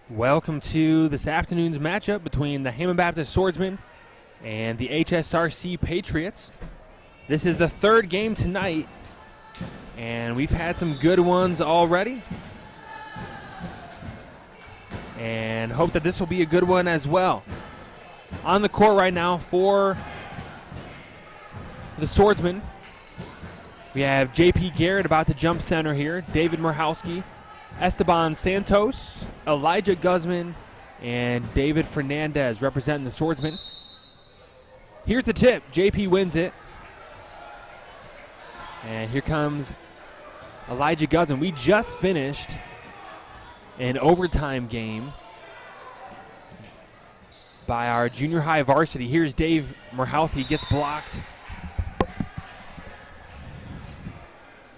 Welcome to this afternoon's matchup between the Hammond Baptist Swordsmen and the HSRC Patriots. This is the third game tonight, and we've had some good ones already. And hope that this will be a good one as well. On the court right now for the Swordsmen, we have J.P. Garrett about to jump center here, David Murhalski, Esteban Santos, Elijah Guzman, and David Fernandez representing the Swordsmen. Here's the tip. JP wins it. And here comes Elijah Guzman. We just finished an overtime game by our junior high varsity. Here's Dave Murhalski, gets blocked.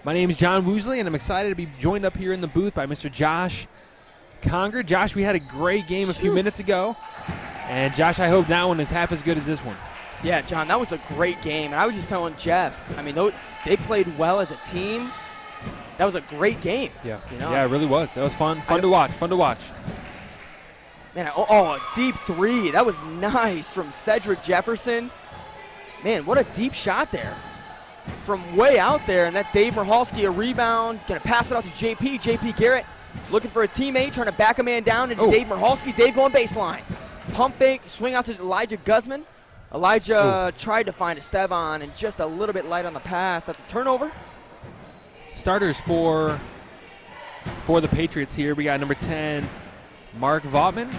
My name is John Woosley, and I'm excited to be joined up here in the booth by Mr. Josh Conger. Josh, we had a great game a few minutes ago, and Josh, I hope that one is half as good as this one. Yeah, John, that was a great game, and I was just telling Jeff, I mean, they played well as a team. That was a great game. Yeah, you know? Yeah, it really was. That was fun to watch, Man, a deep three. That was nice from Cedric Jefferson. Man, what a deep shot there. From way out there, and that's Dave Murhalski, a rebound. Going to pass it out to JP. JP Garrett looking for a teammate, trying to back a man down into Dave Murhalski. Dave going baseline. Pump fake, swing out to Elijah Guzman. Elijah tried to find Esteban and just a little bit light on the pass. That's a turnover. Starters for the Patriots here. We got number 10, Mark Vaughtman.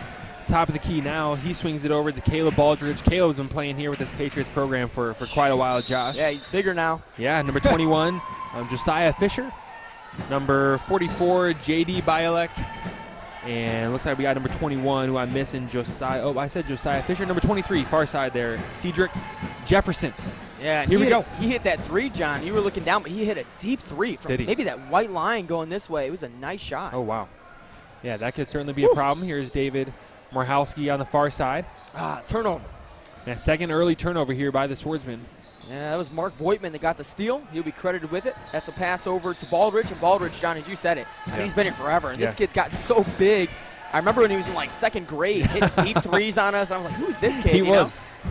Top of the key now. He swings it over to Caleb Baldridge. Caleb's been playing here with this Patriots program for quite a while, Josh. Yeah, he's bigger now. Yeah, number 21, Josiah Fisher. Number 44, J.D. Bialek. And looks like we got number 21, who I'm missing, Josiah. Oh, I said Josiah Fisher. Number 23, far side there, Cedric Jefferson. Yeah, here we go. He hit that three, John. You were looking down, but he hit a deep three from maybe that white line going this way. It was a nice shot. Oh, wow. Yeah, that could certainly be a problem. Here's David Murhalski on the far side. Turnover. Yeah, second early turnover here by the Swordsmen. Yeah, that was Mark Voigtman that got the steal. He'll be credited with it. That's a pass over to Baldridge. And Baldridge, John, as you said it, I mean, he's been here forever. And this kid's gotten so big. I remember when he was in, like, second grade, hitting deep threes on us. I was like, who is this kid? He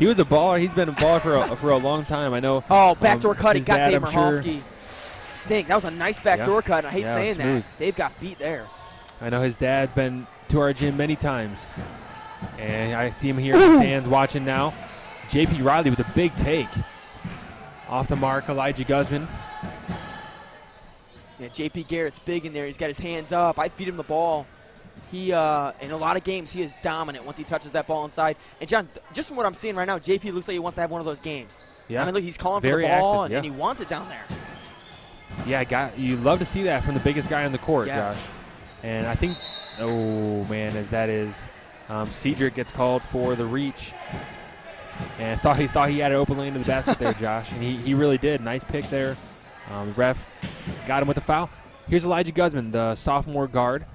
was a baller. He's been a baller for a long time. I know. Oh, backdoor cut. He got Dave Murhalski. Sure. Stink. That was a nice backdoor cut. I hate saying that. Dave got beat there. I know his dad's been to our gym many times. And I see him here in the stands watching now. J.P. Riley with a big take. Off the mark, Elijah Guzman. Yeah, J.P. Garrett's big in there. He's got his hands up. I feed him the ball. He, in a lot of games, he is dominant once he touches that ball inside. And, John, just from what I'm seeing right now, J.P. looks like he wants to have one of those games. Yeah. I mean, look, he's calling for the ball, active, and he wants it down there. Yeah, you love to see that from the biggest guy on the court, yes. Josh. And I think, oh, man, as that is, Cedric gets called for the reach. And thought he had an open lane to the basket there, Josh. And he really did. Nice pick there. The ref got him with a foul. Here's Elijah Guzman, the sophomore guard.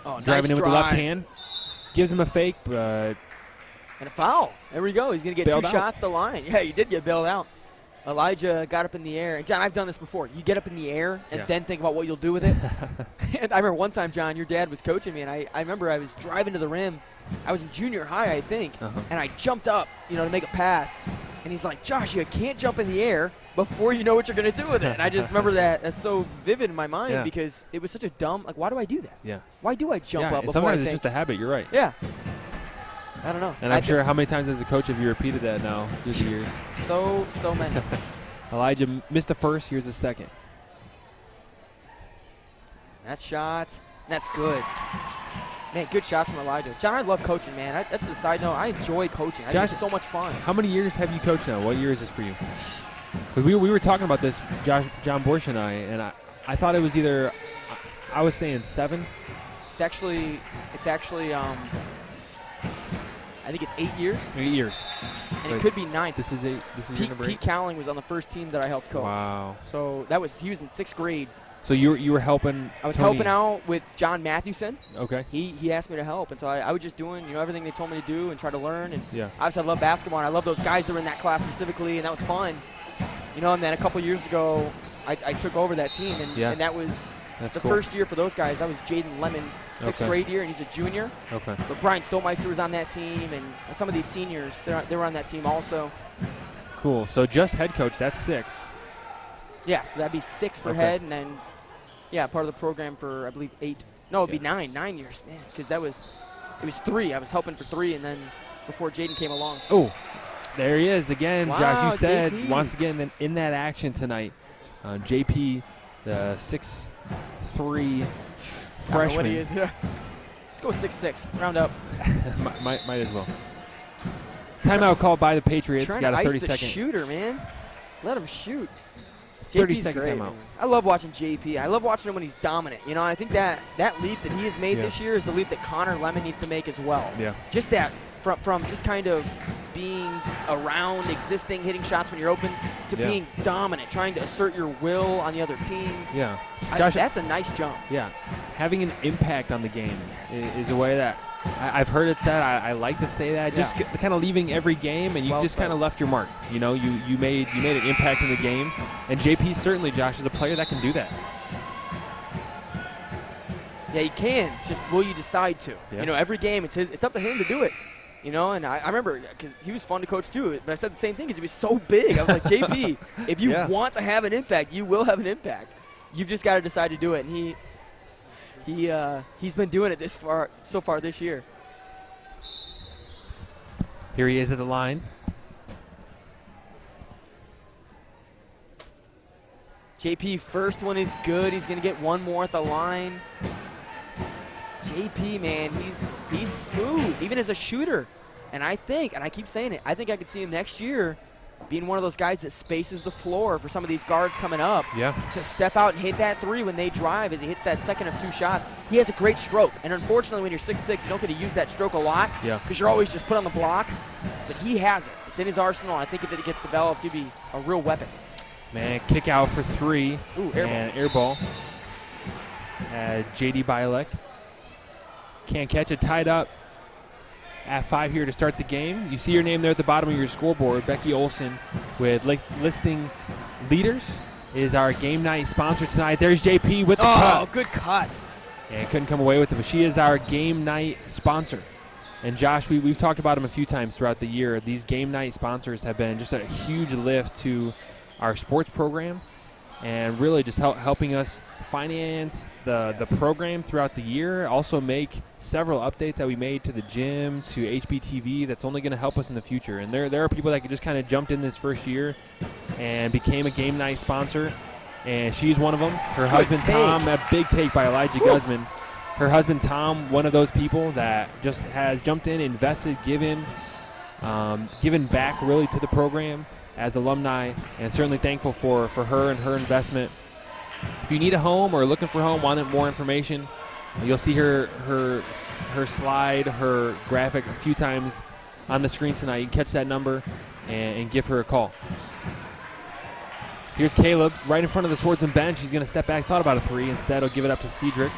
Driving in with the left hand. Gives him a fake, but... And a foul. There we go. He's going to get two shots to the line. Yeah, you did get bailed out. Elijah got up in the air. And, John, I've done this before. You get up in the air and then think about what you'll do with it. And I remember one time, John, your dad was coaching me, and I remember I was driving to the rim. I was in junior high, I think, and I jumped up, to make a pass. And he's like, Josh, you can't jump in the air before you know what you're going to do with it. And I just remember that. That's so vivid in my mind because it was such a dumb, why do I do that? Yeah. Why do I jump up before sometimes it's just a habit. You're right. Yeah. I don't know. And I'm sure how many times as a coach have you repeated that now through the years? So many. Elijah missed the first. Here's the second. That shot. That's good. Man, good shots from Elijah. John, I love coaching, man. That's the side note. I enjoy coaching. I think it's so much fun. How many years have you coached now? What year is this for you? Because we were talking about this, John Borsch and I thought it was either, I was saying 7. It's actually I think it's 8 years. 8 years. And it could be 9. This is number 8. Pete Cowling was on the first team that I helped coach. Wow. So he was in 6th grade. So you were helping. I was helping out with John Matthewson. Okay. He asked me to help, and so I was just doing everything they told me to do and try to learn. And obviously I love basketball, and I love those guys that were in that class specifically, and that was fun. And then a couple years ago, I took over that team, and that was That's the cool. first year for those guys. That was Jaden Lemon's sixth grade year, and he's a junior. Okay. But Brian Stolmeister was on that team, and some of these seniors, they were on that team also. Cool. So just head coach, that's 6. Yeah, so that'd be 6 for head, and then, part of the program for, I believe, 8. No, it'd be 9 years, man, because it was 3. I was helping for 3, and then before Jaden came along. Oh, there he is again. Wow, Josh, you said JP. wants to get in that action tonight. JP, the 6'3" I don't know freshman. what he is, yeah. Let's go 6'6", round up. might as well. Timeout called by the Patriots. Trying Got to a ice 30-second. the shooter, man. Let him shoot. 30-second great, timeout. man. I love watching JP. I love watching him when he's dominant. You know, I think that leap that he has made this year is the leap that Connor Lemon needs to make as well. Yeah. Just that from just kind of being around, existing, hitting shots when you're open, to being dominant, trying to assert your will on the other team. Yeah. Josh, that's a nice jump. Yeah. Having an impact on the game is a way that I've heard it said. I like to say that. Just kind of leaving every game, and you just kind of left your mark. You know, you made an impact in the game. And JP certainly, Josh, is a player that can do that. Yeah, he can. Just will you decide to? Yeah. You know, every game it's up to him to do it. You know, and I remember because he was fun to coach too. But I said the same thing because he was so big. I was like, JP, if you want to have an impact, you will have an impact. You've just got to decide to do it. And he's been doing it so far this year. Here he is at the line. JP, first one is good. He's going to get one more at the line. JP, man, he's smooth, even as a shooter. And I keep saying it, I think I could see him next year being one of those guys that spaces the floor for some of these guards coming up. Yeah. To step out and hit that 3 when they drive as he hits that second of 2 shots. He has a great stroke. And unfortunately, when you're 6'6", you don't get to use that stroke a lot. Yeah. Because you're always just put on the block. But he has it. It's in his arsenal. I think if it gets developed, he'd be a real weapon. Man, kick out for 3. Ooh, air ball. And air ball. J.D. Bialek. Can't catch it, tied up at 5 here to start the game. You see your name there at the bottom of your scoreboard. Becky Olson with listing leaders is our game night sponsor tonight. There's JP with the cut. Oh, good cut. And couldn't come away with it, but she is our game night sponsor. And Josh, we've talked about them a few times throughout the year. These game night sponsors have been just a huge lift to our sports program and really just helping us finance the program throughout the year. Also make several updates that we made to the gym, to HBTV, that's only going to help us in the future. And there are people that just kind of jumped in this first year and became a game night sponsor, and she's one of them. Her husband, Tom, a big take by Elijah Guzman. Her husband, Tom, one of those people that just has jumped in, invested, given back really to the program as alumni, and certainly thankful for her and her investment. If you need a home or looking for a home, wanted more information, you'll see her slide, her graphic a few times on the screen tonight. You can catch that number and give her a call. Here's Caleb right in front of the Swordsman bench. He's going to step back, thought about a 3. Instead, he'll give it up to Cedric.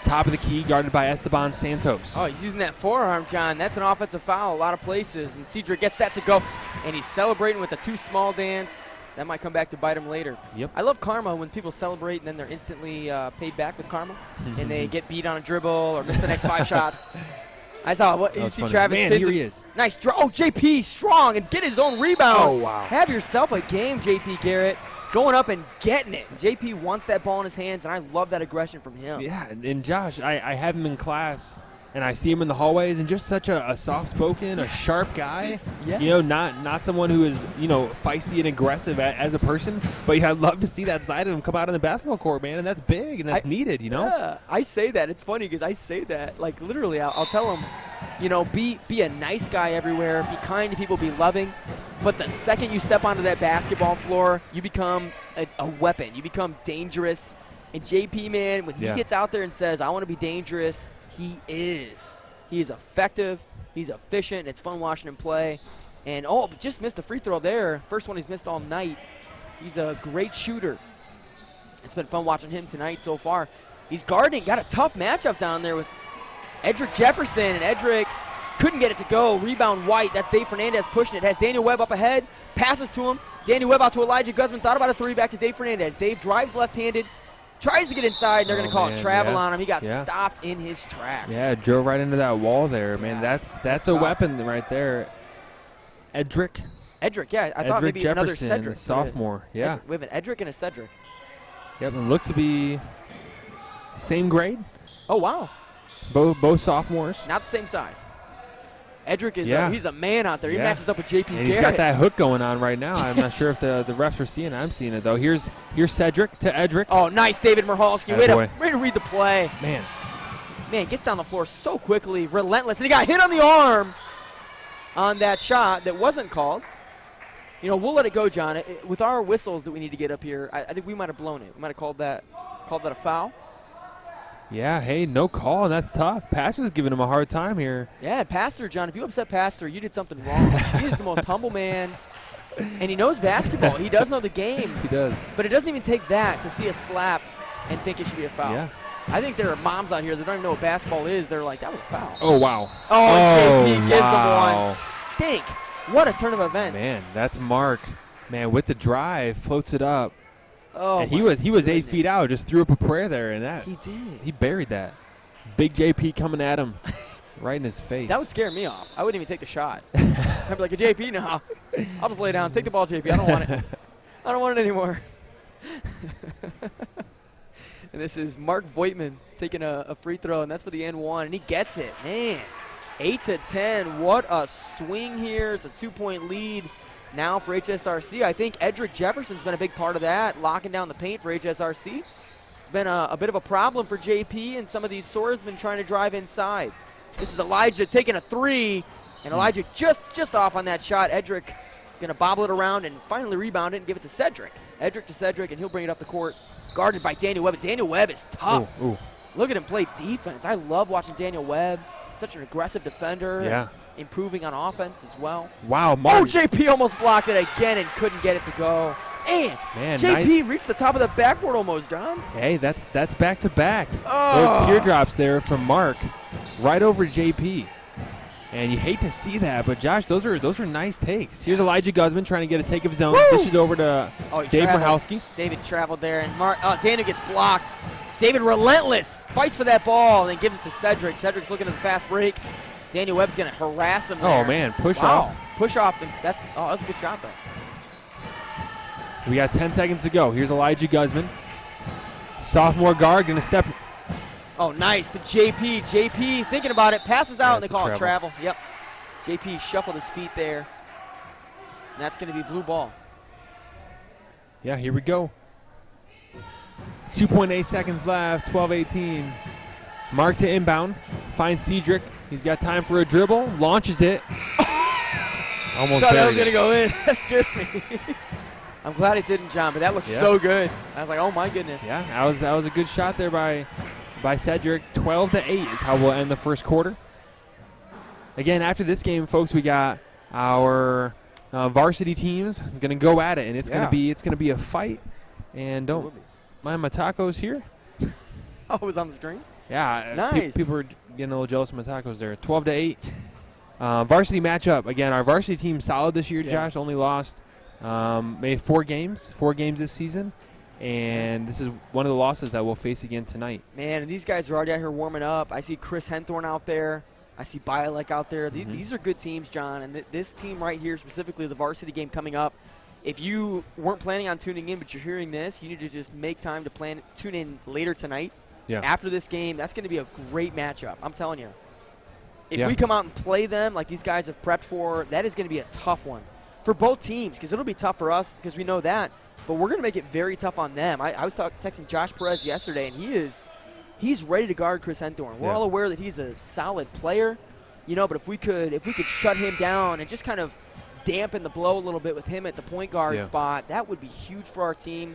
Top of the key, guarded by Esteban Santos. Oh, he's using that forearm, John. That's an offensive foul a lot of places. And Cedric gets that to go. And he's celebrating with a 2 small dance. That might come back to bite him later. Yep. I love karma when people celebrate and then they're instantly paid back with karma. And they get beat on a dribble or miss the next 5 shots. I saw what you see funny. Travis. Man, here he is. Nice draw. Oh, JP strong and get his own rebound. Oh, wow. Have yourself a game, JP Garrett. Going up and getting it. JP wants that ball in his hands, and I love that aggression from him. Yeah, and Josh, I have him in class, and I see him in the hallways, and just such a soft-spoken, a sharp guy. Yes. You know, not someone who is, feisty and aggressive as a person, but I'd love to see that side of him come out on the basketball court, man, and that's big, and that's needed, Yeah, I say that. It's funny because I say that. Like, literally, I'll tell him, be a nice guy everywhere, be kind to people, be loving. But the second you step onto that basketball floor, you become a weapon. You become dangerous. And JP, man, when he gets out there and says, I want to be dangerous, he is. He is effective. He's efficient. It's fun watching him play. And, just missed a free throw there. First one he's missed all night. He's a great shooter. It's been fun watching him tonight so far. He's guarding. Got a tough matchup down there with Edric Jefferson. And Edric couldn't get it to go. Rebound White. That's Dave Fernandez pushing it. Has Daniel Webb up ahead. Passes to him. Daniel Webb out to Elijah Guzman. Thought about a 3. Back to Dave Fernandez. Dave drives left-handed. Tries to get inside, and they're going to call it travel on him. He got Yeah. stopped in his tracks. Yeah, drove right into that wall there, man. That's a weapon right there. Edric, yeah. I thought maybe Jefferson, another Cedric. sophomore. Yeah. We have an Edric and a Cedric. Yep, and look to be same grade. Oh, wow. Both sophomores. Not the same size. Edric is he's a man out there. He Yeah. matches up with JP And Garrett. he's got that hook going on right now. I'm not sure if the refs are seeing it. I'm seeing it, though. Here's Cedric to Edric. Oh, nice, David Michalski. Way to read the play. Man, gets down the floor so quickly, relentless. And he got hit on the arm on that shot that wasn't called. You know, we'll let it go, John. With our whistles that we need to get up here, I think we might have blown it. We might have called that a foul. yeah, hey, no call. That's tough. Pastor's giving him a hard time here. Yeah, Pastor, John, if you upset Pastor, you did something wrong. He is the most humble man, and he knows basketball. He does know the game. He does. But it doesn't even take that to see a slap and think it should be a foul. Yeah. I think there are moms out here that don't even know what basketball is. They're like, that was a foul. Oh, wow. Oh, JP gives him one. Stink. What a turn of events. Man, that's Mark. Man, with the drive, floats it up. Oh, and he was 8 feet out, just threw up a prayer there, and that he did. He buried that. Big JP coming at him, right in his face. That would scare me off. I wouldn't even take the shot. I'd be like, JP, no. I'll just lay down. Take the ball, JP. I don't want it. I don't want it anymore. And this is Mark Voigtman taking a free throw, and that's for the N1, and he gets it. Man, 8-10. What a swing here. It's a 2-point lead now for HSRC. I think Edric Jefferson's been a big part of that, locking down the paint for HSRC. It's been a bit of a problem for JP and some of these swordsmen trying to drive inside. This is Elijah taking a three, and Elijah just off on that shot. Edric going to bobble it around and finally rebound it and give it to Cedric. Edric to Cedric, and he'll bring it up the court. Guarded by Daniel Webb. Daniel Webb is tough. Ooh. Look at him play defense. I love watching Daniel Webb. Such an aggressive defender. Yeah. Improving on offense as well. Wow, Mark. Oh, JP almost blocked it again and couldn't get it to go. And Man, JP reached the top of the backboard almost, John. Hey, that's back-to-back. Oh. Little teardrops there from Mark, right over JP. And you hate to see that, but Josh, those are nice takes. Here's Elijah Guzman trying to get a take of his own. Dishes over to Dave Michalski. David traveled there, and Daniel gets blocked. David relentless, fights for that ball, and then gives it to Cedric. Cedric's looking at the fast break. Daniel Webb's going to harass him there. Oh, man, push off. Push off. And that's a good shot, though. We got 10 seconds to go. Here's Elijah Guzman. Sophomore guard going to step. Oh, nice to JP. JP thinking about it, passes out, and they call it travel. Yep. JP shuffled his feet there. And that's going to be blue ball. Yeah, here we go. 2.8 seconds left, 12-18. Mark to inbound, finds Cedric. He's got time for a dribble, launches it. Almost thought that was buried going to go in. That scared me. I'm glad it didn't, John, but that looks so good. I was like, oh, my goodness. Yeah, that was a good shot there by Cedric. 12-8 is how we'll end the first quarter. Again, after this game, folks, we got our varsity teams going to go at it, and it's going to be a fight. And don't mind my tacos here. Oh, it was on the screen? Yeah, nice. People were getting a little jealous of my tacos there. 12-8. Varsity matchup. Again, our varsity team solid this year, Josh. Only lost made 4 games this season. And this is one of the losses that we'll face again tonight. Man, and these guys are already out here warming up. I see Chris Henthorn out there. I see Bialek out there. These are good teams, John. And this team right here, specifically the varsity game coming up, if you weren't planning on tuning in but you're hearing this, you need to just make time to tune in later tonight. Yeah. After this game, that's going to be a great matchup. I'm telling you. If we come out and play them like these guys have prepped for, that is going to be a tough one for both teams because it'll be tough for us because we know that. But we're going to make it very tough on them. I was texting Josh Perez yesterday, and he's ready to guard Chris Henthorn. We're all aware that he's a solid player, but if we could shut him down and just kind of dampen the blow a little bit with him at the point guard spot, that would be huge for our team.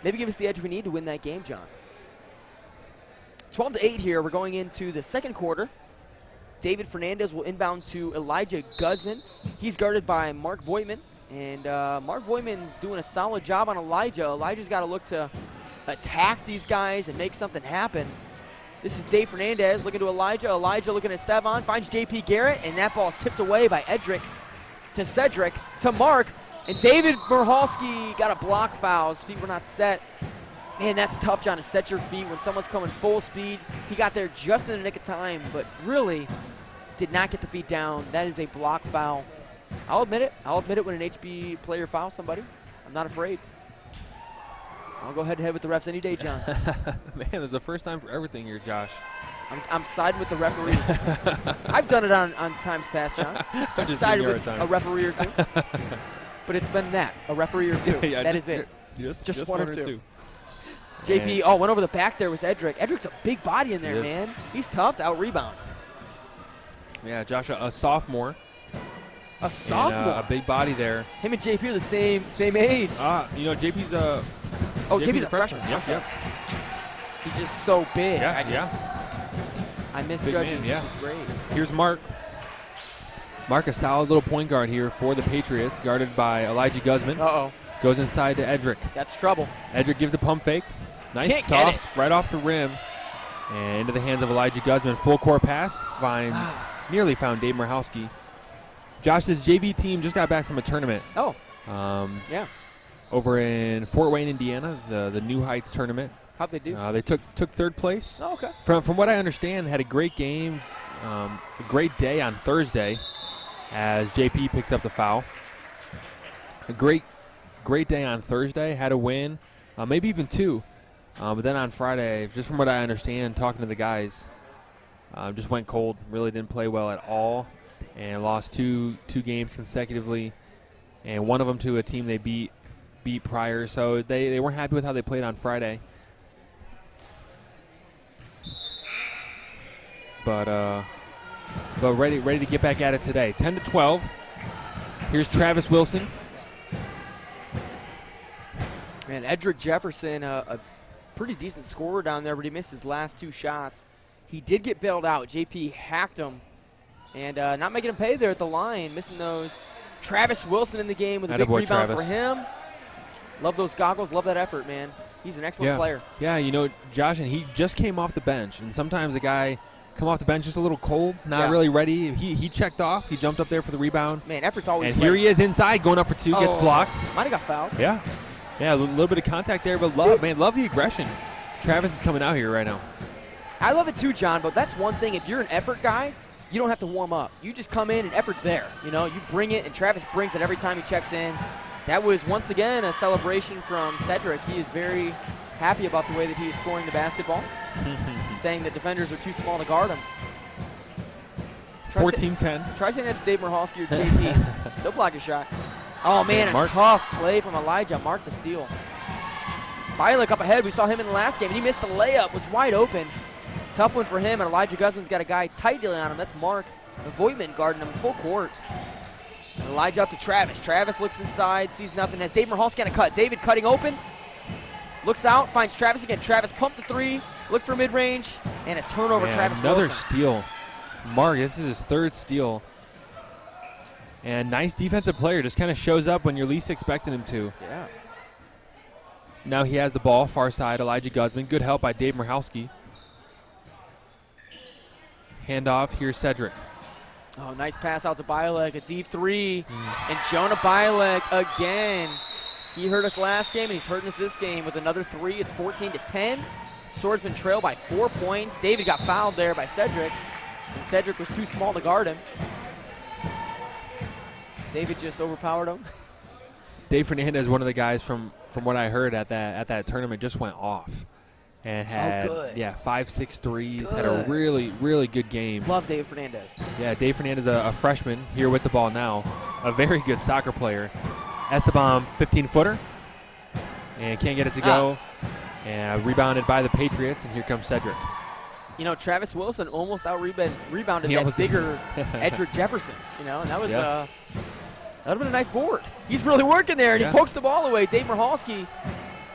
Maybe give us the edge we need to win that game, John. 12-8 here. We're going into the second quarter. David Fernandez will inbound to Elijah Guzman. He's guarded by Mark Voigtman. And Mark Voigtman's doing a solid job on Elijah. Elijah's got to look to attack these guys and make something happen. This is Dave Fernandez looking to Elijah. Elijah looking at Stevan, finds JP Garrett, and that ball's tipped away by Edric to Cedric to Mark. And David Michalski got a block foul. His feet were not set. Man, that's tough, John, to set your feet when someone's coming full speed. He got there just in the nick of time, but really did not get the feet down. That is a block foul. I'll admit it. I'll admit it when an HB player fouls somebody. I'm not afraid. I'll go head-to-head with the refs any day, John. Man, there's a first time for everything here, Josh. I'm siding with the referees. I've done it on times past, John. I've sided with a referee or two. But it's been a referee or two. That is it. Just one or two. JP, went over the back there was Edric. Edric's a big body in there, man. He's tough to out-rebound. Yeah, Josh, a sophomore. A sophomore? A big body there. Him and JP are the same age. JP's a... JP's a freshman. Yep. He's just so big. I misjudge his grade. Here's Mark. Mark, a solid little point guard here for the Patriots, guarded by Elijah Guzman. Goes inside to Edric. That's trouble. Edric gives a pump fake. Nice soft, right off the rim. And into the hands of Elijah Guzman. Full court pass. Nearly found Dave Murhowski. Josh, this JV team just got back from a tournament. Over in Fort Wayne, Indiana, the New Heights tournament. How'd they do? They took third place. Oh, okay. From what I understand, had a great game, a great day on Thursday as JP picks up the foul. A great day on Thursday, had a win, maybe even two. But then on Friday, just from what I understand, talking to the guys, just went cold, really didn't play well at all, and lost two games consecutively, and one of them to a team they beat prior, so they weren't happy with how they played on Friday. But ready to get back at it today. 10-12. Here's Travis Wilson. Man, Edric Jefferson, a pretty decent scorer down there, but he missed his last two shots. He did get bailed out. JP hacked him, and not making him pay there at the line, missing those. Travis Wilson in the game with a big rebound for him. Love those goggles. Love that effort, man. He's an excellent player. Yeah, Josh, and he just came off the bench, and sometimes a guy come off the bench just a little cold, not really ready. He checked off. He jumped up there for the rebound. Man, effort's always And here he is inside, going up for two, gets blocked. Might have got fouled. Yeah, a little bit of contact there, but love the aggression. Travis is coming out here right now. I love it too, John, but that's one thing. If you're an effort guy, you don't have to warm up. You just come in and effort's there. You bring it, and Travis brings it every time he checks in. That was, once again, a celebration from Cedric. He is very happy about the way that he is scoring the basketball. He's saying that defenders are too small to guard him. 14-10. Try saying that's Dave Murhowski or JP. They'll block your shot. Oh, man, a tough play from Elijah. Mark the steal. Bialik up ahead. We saw him in the last game, and he missed the layup. Was wide open. Tough one for him, and Elijah Guzman's got a guy tight dealing on him. That's Mark. Voigtman guarding him full court. And Elijah up to Travis. Travis looks inside, sees nothing. Has Dave Murhowski on a cut. David cutting open. Looks out, finds Travis again. Travis pumped the three. Look for mid-range. And a turnover, Travis another Wilson. Steal. Mark, this is his third steal. And nice defensive player. Just kind of shows up when you're least expecting him to. Yeah. Now he has the ball, far side, Elijah Guzman. Good help by Dave Murhowski. Handoff, here's Cedric. Oh, nice pass out to Bialik, a deep three. And Jonah Bialik again. He hurt us last game, and he's hurting us this game with another three. It's 14-10. Swordsmen trail by 4 points. David got fouled there by Cedric, and Cedric was too small to guard him. David just overpowered him. Dave Fernandez, one of the guys from what I heard at that tournament, just went off. And had 5-6 threes. Had a really, really good game. Love Dave Fernandez. Yeah, Dave Fernandez, a freshman here with the ball now. A very good soccer player. Esteban, 15-footer. And can't get it to go. And rebounded by the Patriots. And here comes Cedric. Travis Wilson almost out-rebounded that bigger Edric Jefferson. And that was that would have been a nice board. He's really working there, and he pokes the ball away. Dave Murhowski.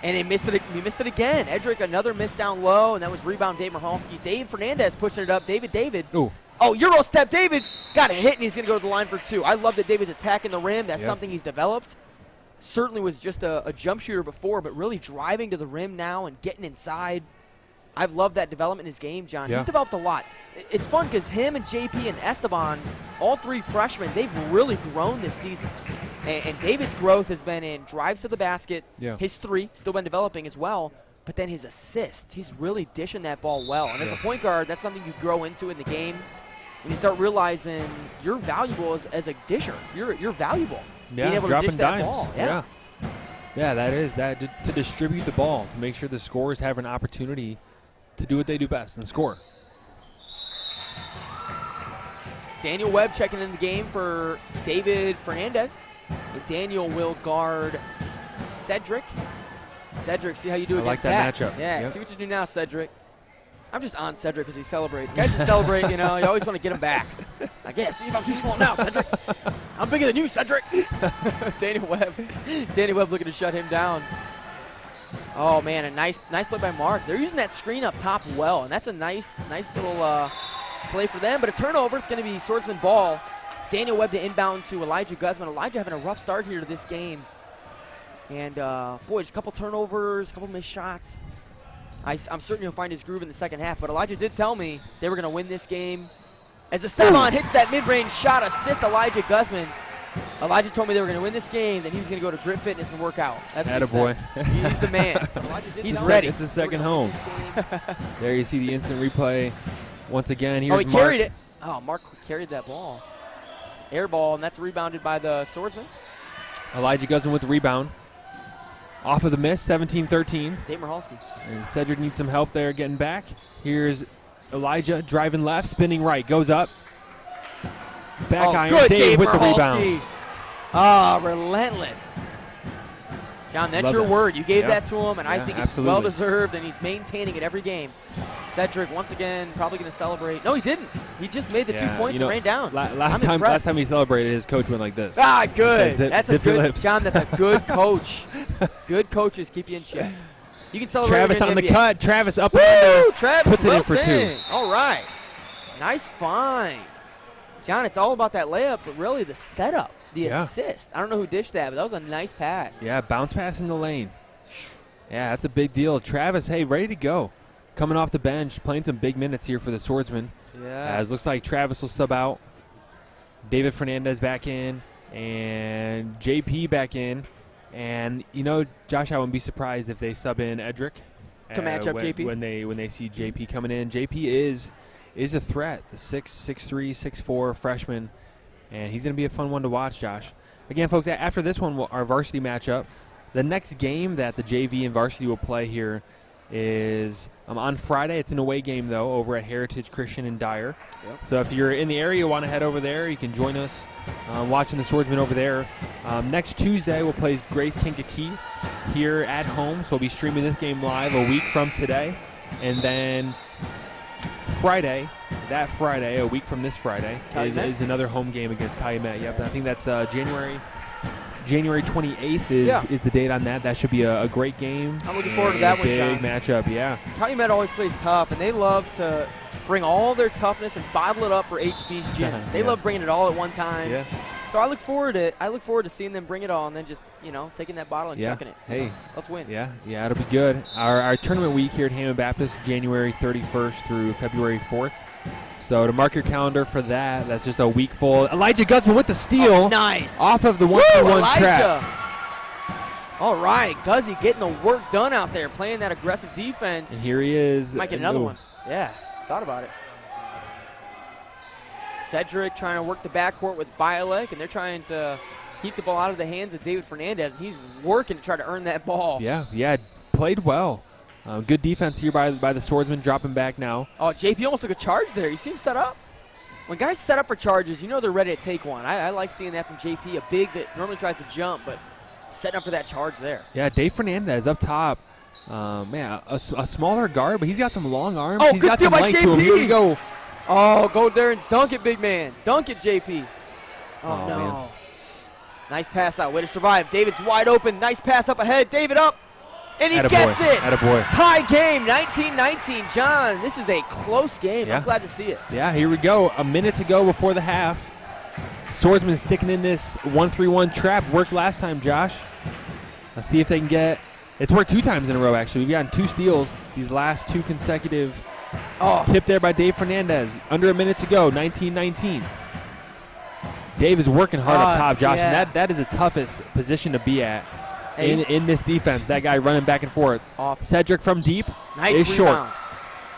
And he missed it again. Edric, another miss down low, and that was rebound Dave Murhowski. Dave Fernandez pushing it up. David. Ooh. Oh, Euro step. David got a hit, and he's going to go to the line for two. I love that David's attacking the rim. That's something he's developed. Certainly was just a jump shooter before, but really driving to the rim now and getting inside. I've loved that development in his game, John. He's developed a lot. It's fun because him and JP and Esteban, all three freshmen, they've really grown this season. And David's growth has been in drives to the basket. His three, still been developing as well. but then his assists, he's really dishing that ball well. And as a point guard, that's something you grow into in the game. When you start realizing you're valuable as a disher. You're valuable. Being able to dish that ball. Yeah, that is that to distribute the ball, to make sure the scorers have an opportunity to do what they do best and score. Daniel Webb checking in the game for David Fernandez. And Daniel will guard Cedric. Cedric, see how you do against that matchup. Yeah, see what you do now, Cedric. I'm just on Cedric because he celebrates. Guys that celebrate, you always want to get him back. Like, yeah, see if I'm too small now, Cedric. I'm bigger than you, Cedric. Daniel Webb looking to shut him down. Oh, man, a nice play by Mark. They're using that screen up top well, and that's a nice little play for them. But a turnover, it's going to be Swordsman ball. Daniel Webb to inbound to Elijah Guzman. Elijah having a rough start here to this game. And, boy, just a couple turnovers, a couple missed shots. I'm certain he'll find his groove in the second half, but Elijah did tell me they were going to win this game. As Esteban hits that mid-range shot, assist Elijah Guzman. Elijah told me they were going to win this game, then he was going to go to Grit Fitness and work out. That's attaboy. He's the man. He's ready. It's his second home. There you see the instant replay. Once again, here's Mark. Mark. Carried it. Oh, Mark carried that ball. Air ball, and that's rebounded by the Swordsman. Elijah Guzman with the rebound. Off of the miss, 17-13. Dave Michalski. And Cedric needs some help there getting back. Here's Elijah driving left, spinning right, goes up. Back iron, good Dave with the rebound. Relentless. John, that's Love your that. word. You gave that to him, and I think it's absolutely. well-deserved, and he's maintaining it every game. Cedric, once again, probably going to celebrate. No, he didn't. He just made the 2 points and ran down. Last time he celebrated, his coach went like this. Good. That's a good, John, that's a good coach. Good coaches keep you in check. You can celebrate. Travis on the NBA. cut. Travis up and under. Travis puts it in for 2. All right. Nice find. John, it's all about that layup, but really the setup, the assist. I don't know who dished that, but that was a nice pass. Yeah, bounce pass in the lane. Yeah, that's a big deal. Travis, hey, ready to go. Coming off the bench, playing some big minutes here for the Swordsmen. Yeah. As looks like Travis will sub out. David Fernandez back in, and JP back in. And, Josh, I wouldn't be surprised if they sub in Edric. To match up JP? When they see JP coming in. JP is a threat, the 6'3", 6'4" freshman. And he's going to be a fun one to watch, Josh. Again, folks, after this one, our varsity matchup, the next game that the JV and varsity will play here is on Friday. It's an away game, though, over at Heritage Christian in Dyer. Yep. So if you're in the area, want to head over there, you can join us watching the Swordsmen over there. Next Tuesday, we'll play Grace Kankakee here at home. So we'll be streaming this game live a week from today. And then Friday, a week from this Friday, is another home game against Calumet. Yep, I think that's January 28th is the date on that. That should be a great game. I'm looking forward to that one, John. Big matchup, yeah. Calumet always plays tough, and they love to bring all their toughness and bottle it up for HB's gym. They love bringing it all at one time. Yeah. So I look forward to seeing them bring it all and then just, taking that bottle and chucking it. Hey. Let's win. Yeah, it'll be good. Our tournament week here at Hammond Baptist, January 31st through February 4th. So to mark your calendar for that, that's just a week full. Elijah Guzman with the steal. Oh, nice. Off of the 1-1 trap. All right, Guzzy getting the work done out there, playing that aggressive defense. And here he is. Might get another one. Yeah, thought about it. Cedric trying to work the backcourt with Bialek, and they're trying to keep the ball out of the hands of David Fernandez, and he's working to try to earn that ball. Yeah, played well. Good defense here by the Swordsman, dropping back now. Oh, JP almost took a charge there. You see him set up? When guys set up for charges, they're ready to take one. I like seeing that from JP, a big that normally tries to jump, but setting up for that charge there. Yeah, Dave Fernandez up top. A smaller guard, but he's got some long arms. Oh, he's good got steal some by length JP. to him. Here we go. Oh, go there and dunk it, big man. Dunk it, JP. Oh, no. Man. Nice pass out. Way to survive. David's wide open. Nice pass up ahead. David up. And he gets it. Attaboy. Tie game, 19-19. John, this is a close game. Yeah. I'm glad to see it. Yeah, here we go. A minute to go before the half. Swordsman sticking in this 1-3-1 trap. Worked last time, Josh. Let's see if they can get – it's worked 2 times in a row, actually. We've gotten 2 steals these last 2 consecutive. Tip there by Dave Fernandez. Under a minute to go, 19-19. Dave is working hard up top, Josh, and that is the toughest position to be at. in this defense. That guy running back and forth. Off. Cedric from deep nice is rebound. short.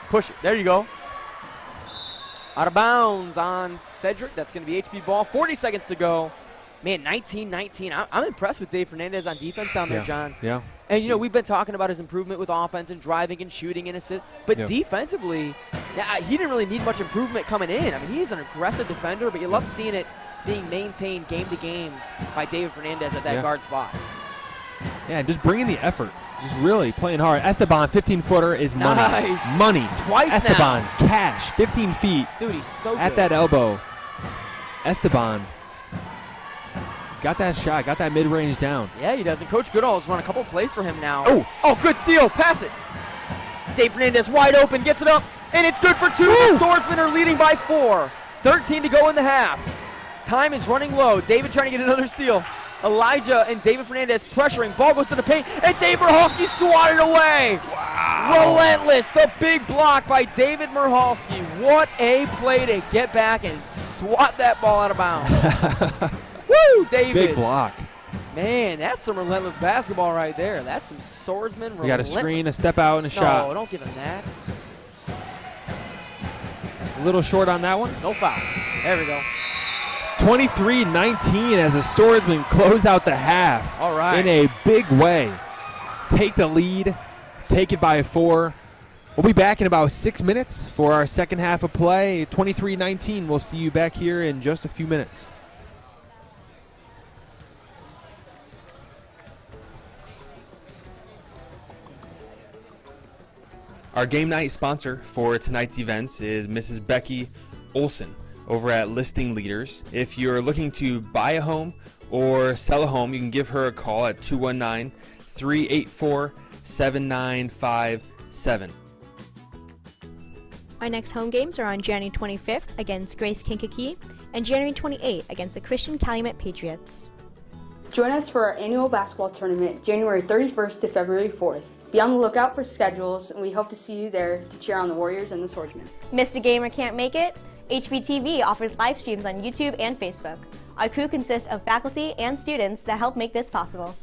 Push it. There you go. Out of bounds on Cedric. That's going to be HB ball. 40 seconds to go. Man, 19-19. I'm impressed with Dave Fernandez on defense down there, John. Yeah. And, we've been talking about his improvement with offense and driving and shooting and assist. But defensively, he didn't really need much improvement coming in. I mean, he's an aggressive defender, but you love seeing it being maintained game to game by David Fernandez at that guard spot. Yeah, just bringing the effort. He's really playing hard. Esteban, 15-footer is money. Nice. Money. Twice Esteban, now. cash, 15 feet. Dude, he's so at good. that elbow. Esteban got that shot, got that mid-range down. Yeah, he does. And Coach Goodall's run a couple plays for him now. Oh, good steal. Pass it. Dave Fernandez wide open, gets it up, and it's good for 2. The Swordsmen are leading by 4. 13 to go in the half. Time is running low. David trying to get another steal. Elijah and David Fernandez pressuring. Ball goes to the paint, and Dave Merhalski swatted away. Wow. Relentless. The big block by David Merhalski. What a play to get back and swat that ball out of bounds. Woo, David. Big block. Man, that's some relentless basketball right there. That's some Swordsman relentless. You got a screen, a step out, and a shot. No, don't give him that. A little short on that one. No foul. There we go. 23-19 as the Swordsmen close out the half. All right. In a big way. Take the lead. Take it by 4. We'll be back in about 6 minutes for our second half of play. 23-19. We'll see you back here in just a few minutes. Our game night sponsor for tonight's events is Mrs. Becky Olson over at Listing Leaders. If you're looking to buy a home or sell a home, you can give her a call at 219-384-7957. Our next home games are on January 25th against Grace Kankakee and January 28th against the Christian Calumet Patriots. Join us for our annual basketball tournament January 31st to February 4th. Be on the lookout for schedules, and we hope to see you there to cheer on the Warriors and the Swordsmen. Missed a game or can't make it? HBTV offers live streams on YouTube and Facebook. Our crew consists of faculty and students that help make this possible.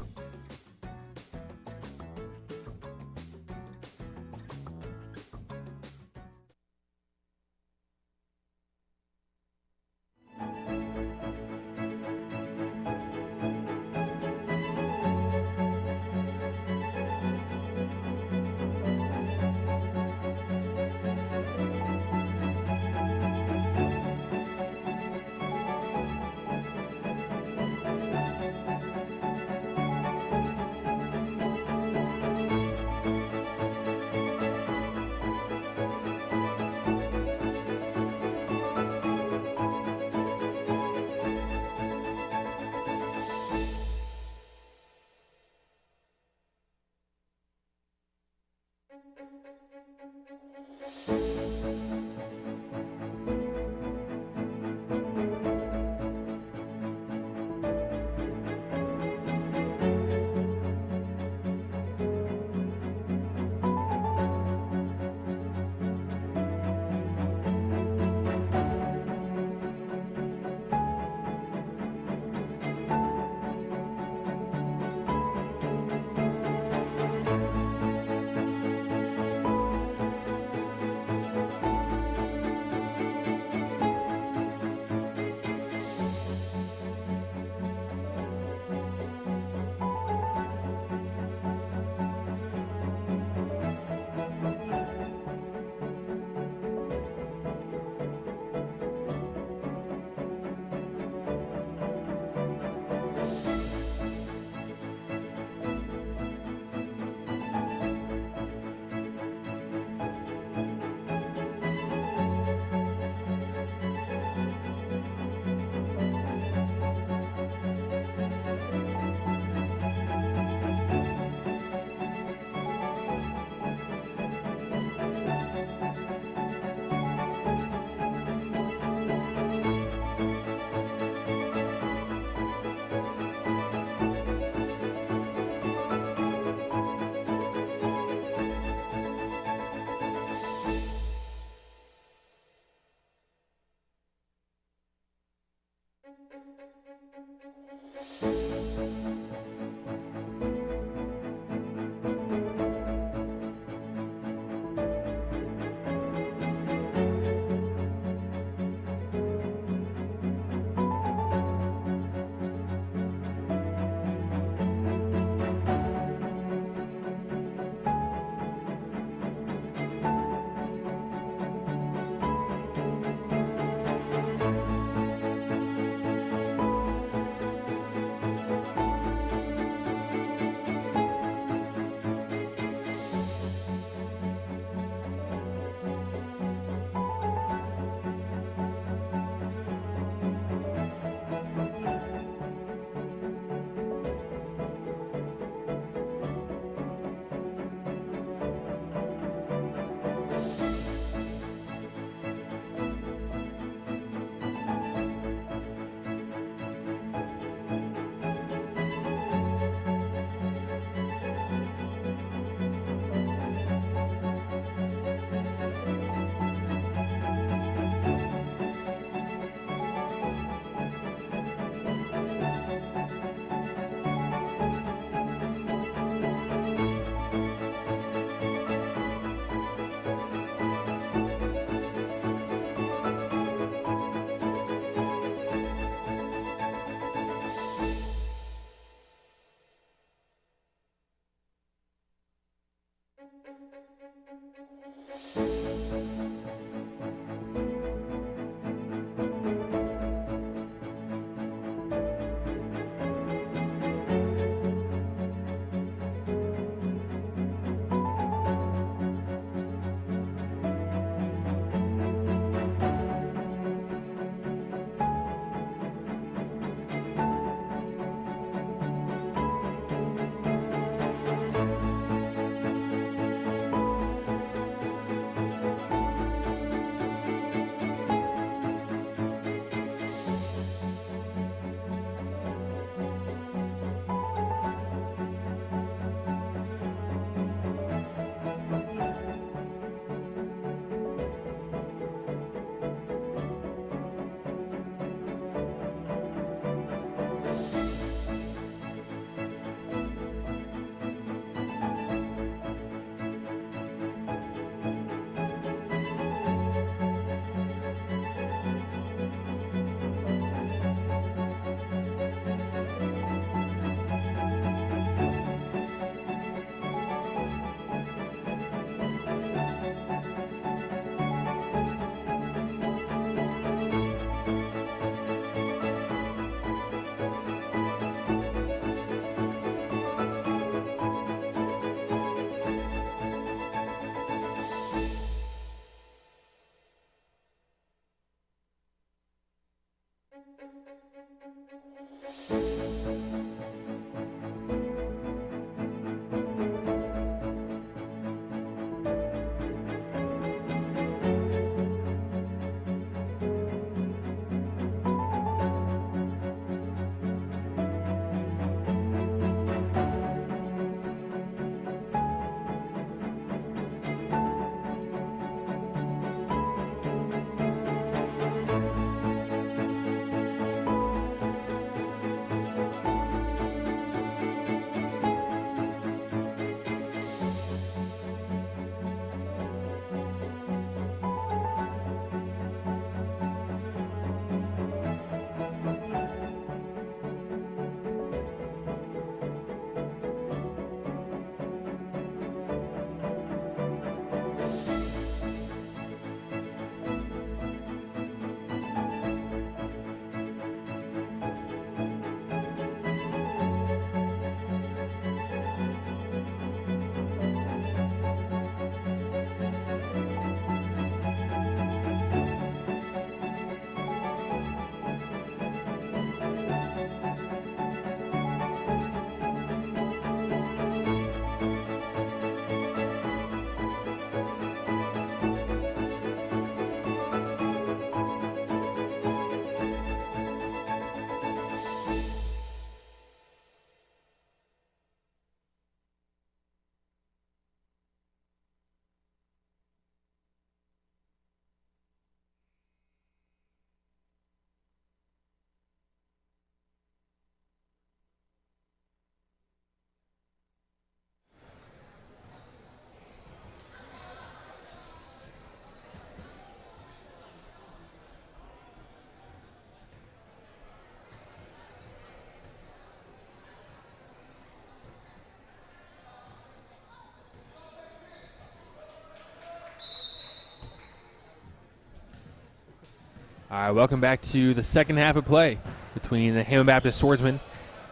All right, welcome back to the second half of play between the Hammond Baptist Swordsmen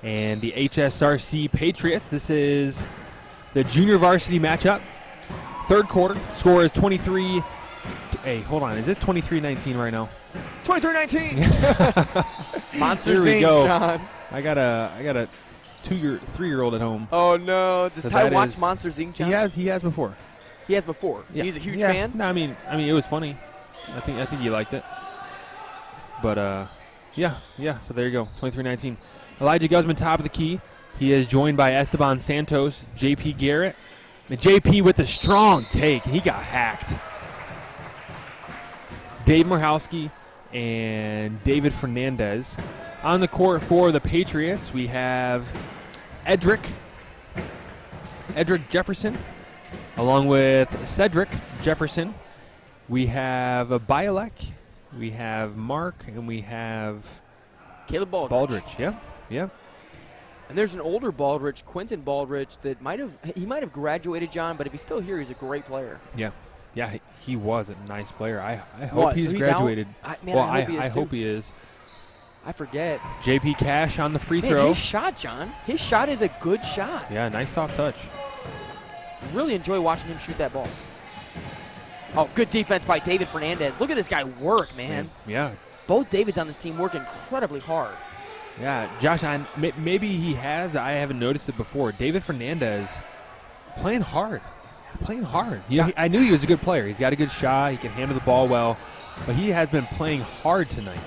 and the HSRC Patriots. This is the junior varsity matchup. Third quarter, score is 23. Hey, hold on. Is it 23-19 right now? 23-19. Monsters Here we Inc., go. John. I got a 3-year-old at home. Oh, no. Does So Ty that watch is- Monsters Inc., John? He has before. He has before. Yeah. He's a huge Yeah. fan? No, I mean it was funny. I think he liked it. But yeah. So there you go. 23-19. Elijah Guzman top of the key. He is joined by Esteban Santos, JP Garrett. And JP with a strong take. He got hacked. Dave Murhalski and David Fernandez. On the court for the Patriots, we have Edric Jefferson, along with Cedric Jefferson. We have Bialek, we have Mark, and we have Caleb Baldrige. Baldrige. Yep. And there's an older Baldrige, Quentin Baldrige, that might have graduated, John, but if he's still here, he's a great player. Yeah, he was a nice player. I hope What, he's so he's graduated. out? I hope he is. I forget. JP Cash on the free Man, throw. his shot, John. His shot is a good shot. Yeah, nice soft touch. Really enjoy watching him shoot that ball. Oh, good defense by David Fernandez. Look at this guy work, man. Yeah. Both Davids on this team work incredibly hard. Yeah, Josh, maybe he has. I haven't noticed it before. David Fernandez playing hard. You know, I knew he was a good player. He's got a good shot. He can handle the ball well. But he has been playing hard tonight.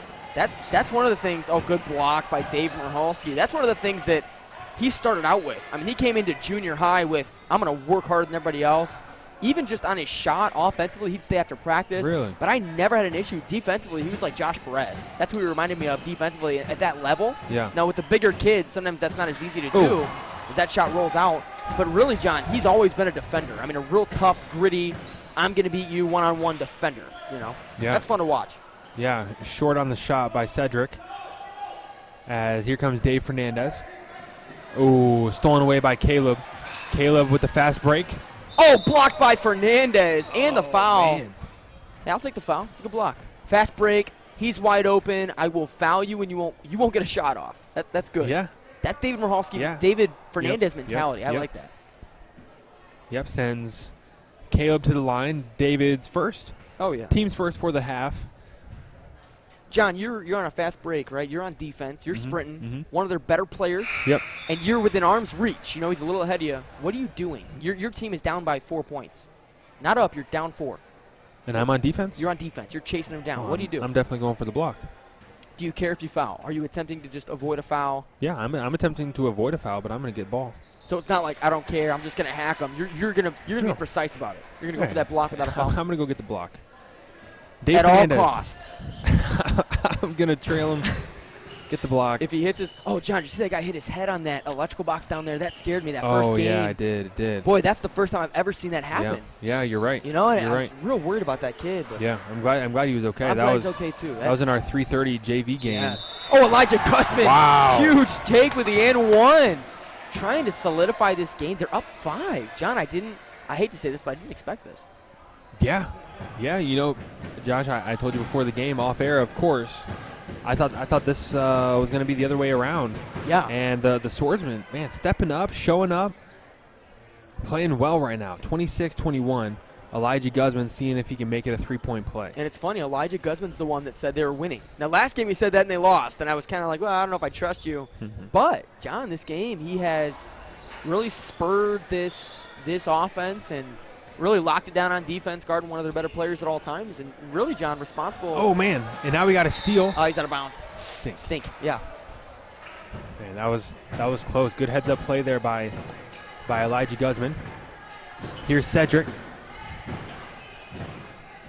That's one of the things. Oh, good block by Dave Murhalski. That's one of the things that he started out with. I mean, he came into junior high with, I'm going to work harder than everybody else. Even just on his shot offensively, he'd stay after practice. Really? But I never had an issue defensively. He was like Josh Perez. That's who he reminded me of defensively at that level. Yeah. Now, with the bigger kids, sometimes that's not as easy to do as that shot rolls out. But really, John, he's always been a defender. I mean, a real tough, gritty, I'm going to beat you one-on-one defender, you know. Yeah. That's fun to watch. Yeah, short on the shot by Cedric. As here comes Dave Fernandez. Oh, stolen away by Caleb. Caleb with the fast break. Oh, blocked by Fernandez and the foul. Man. Yeah, I'll take the foul. It's a good block. Fast break. He's wide open. I will foul you, and you won't get a shot off. That's good. Yeah. That's David Murhalski, Yeah. David Fernandez Yep. mentality. I Yep. like that. Yep, sends Caleb to the line. David's first. Oh, yeah. Team's first for the half. John, you're on a fast break, right? You're on defense. You're sprinting. One of their better players. Yep. And you're within arm's reach. You know, he's a little ahead of you. What are you doing? Your team is down by 4 points. Not up. You're down 4. And I'm on defense? You're on defense. You're chasing him down. What do you do? I'm definitely going for the block. Do you care if you foul? Are you attempting to just avoid a foul? Yeah, I'm attempting to avoid a foul, but I'm going to get ball. So it's not like I don't care. I'm just going to hack him. You're going to be precise about it. You're going to go for that block without a foul. I'm going to go get the block. Dave At Fernandez. all costs. I'm going to trail him. Get the block. If he hits his – oh, John, you see that guy hit his head on that electrical box down there? That scared me that first game. Oh, yeah, it did. Boy, that's the first time I've ever seen that happen. Yeah, you're right. You know, you're I was real worried about that kid. But yeah, I'm glad he was okay. I'm glad he's okay, too. That was in our 3:30 JV game. Yes. Oh, Elijah Gusman. Wow. Huge take with the n1. Trying to solidify this game. They're up 5. John, I hate to say this, but I didn't expect this. Yeah, you know, Josh, I told you before the game, off air, of course. I thought this was going to be the other way around. Yeah. And the Swordsmen, man, stepping up, showing up, playing well right now. 26-21. Elijah Gusman seeing if he can make it a 3-point play. And it's funny, Elijah Gusman's the one that said they were winning. Now, last game he said that and they lost, and I was kind of like, well, I don't know if I trust you. But, John, this game, he has really spurred this offense and really locked it down on defense, guarding one of their better players at all times. And really, John, responsible. Oh, man. And now we got a steal. Oh, he's out of bounds. Stink. Yeah. Man, that was close. Good heads-up play there by Elijah Gusman. Here's Cedric.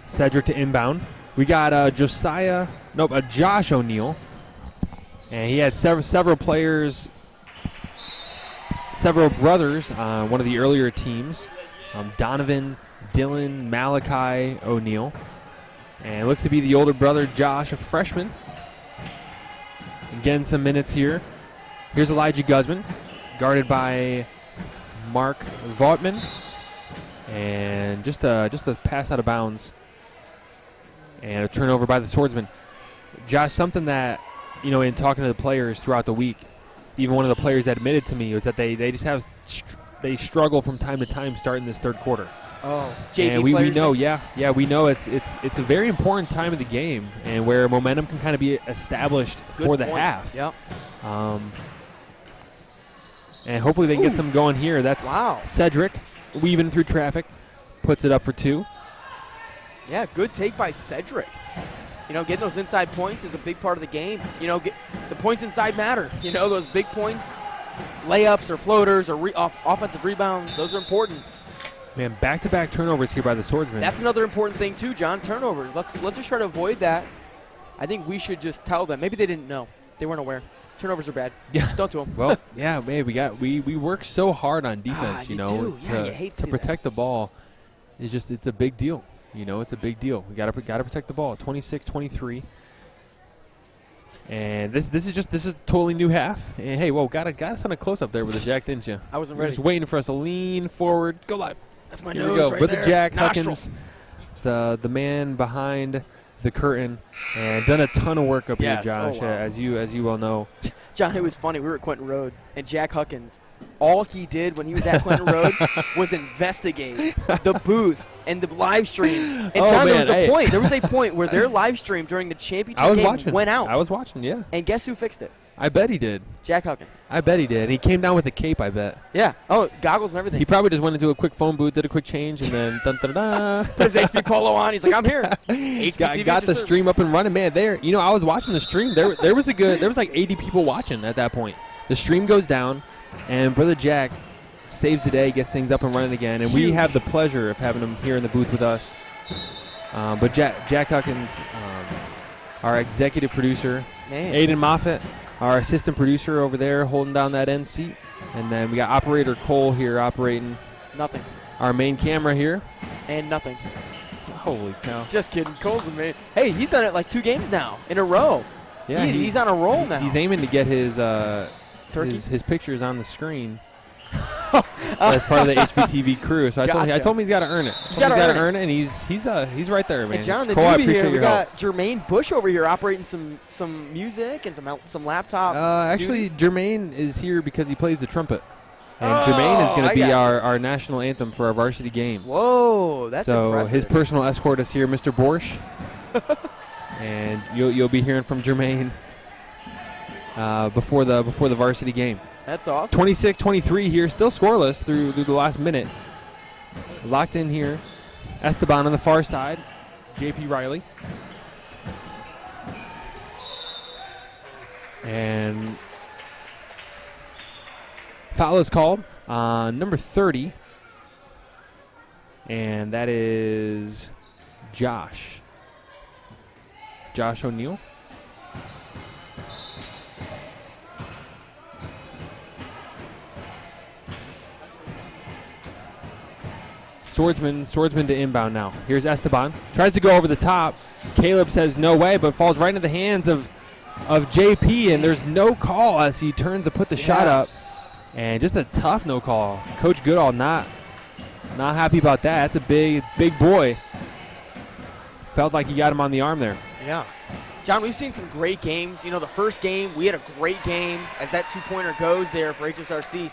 Cedric to inbound. We got Josh O'Neal. And he had several players, several brothers on one of the earlier teams. Donovan, Dylan, Malachi, O'Neal. And it looks to be the older brother, Josh, a freshman. Getting some minutes here. Here's Elijah Gusman, guarded by Mark Vaughtman. And just a pass out of bounds. And a turnover by the Swordsman. Josh, something that, you know, in talking to the players throughout the week, even one of the players admitted to me was that they just have they struggle from time to time starting this third quarter. Oh, JV and we know, yeah, we know it's a very important time of the game and where momentum can kind of be established for the half. Yep. And hopefully they can get something going here. That's Cedric weaving through traffic, puts it up for 2. Yeah, good take by Cedric. You know, getting those inside points is a big part of the game. You know, the points inside matter. You know, those big points, layups or floaters or offensive rebounds, those are important. Man, back-to-back turnovers here by the Swordsmen. That's another important thing too, John. Turnovers. Let's just try to avoid that. I think we should just tell them. Maybe they didn't know. They weren't aware. Turnovers are bad. Yeah. Don't do them. Well, yeah, man, we work so hard on defense, you know, to protect the ball. It's a big deal. You know, it's a big deal. We gotta protect the ball. 26-23. And this is a totally new half. And hey, whoa, got us on a close up there with the Jack, didn't you? I wasn't ready. Just waiting for us to lean forward. Go live. That's my Here nose we go. right With there. the Jack Nostril. Huckins, the man behind the curtain, and done a ton of work up here, Josh, as you well know. John, it was funny. We were at Quentin Road, and Jack Huckins, all he did when he was at Quentin Road was investigate the booth and the live stream. And John, there was a point where their live stream during the championship game went out. I was watching, yeah. And guess who fixed it? I bet he did. Jack Huckins. I bet he did. And he came down with a cape, I bet. Yeah. Oh, goggles and everything. He probably just went into a quick phone booth, did a quick change, and then put his HP polo on. He's like, I'm here. got the stream up and running, man. You know, I was watching the stream. There was like 80 people watching at that point. The stream goes down, and Brother Jack saves the day, gets things up and running again, and we have the pleasure of having him here in the booth with us. But Jack Huckins, our executive producer, Aiden Moffitt, our assistant producer over there holding down that end seat. And then we got operator Cole here operating. Nothing. Our main camera here. And nothing. Holy cow. Just kidding. Cole's the main. Hey, he's done it like 2 games now in a row. Yeah, he's on a roll now. He's aiming to get his pictures on the screen. As part of the HBTV crew. So I told him he's got to earn it. He's got to earn it, and he's right there, man. And John, the Cole, newbie here, we got help. Jermaine Bush over here operating some music and some laptop. Actually, Jermaine is here because he plays the trumpet. And Jermaine is going to be our national anthem for our varsity game. Whoa, that's impressive. So his personal escort is here, Mr. Borsch. And you'll be hearing from Jermaine before the varsity game. That's awesome. 26-23 here, still scoreless through the last minute. Locked in here. Esteban on the far side. JP Riley. And foul is called on number 30. And that is Josh O'Neill. Swordsman to inbound now. Here's Esteban. Tries to go over the top. Caleb says no way, but falls right into the hands of JP, and there's no call as he turns to put the shot up. And just a tough no call. Coach Goodall not happy about that. That's a big boy. Felt like he got him on the arm there. Yeah. John, we've seen some great games. The first game, we had a great game as that two-pointer goes there for HSRC.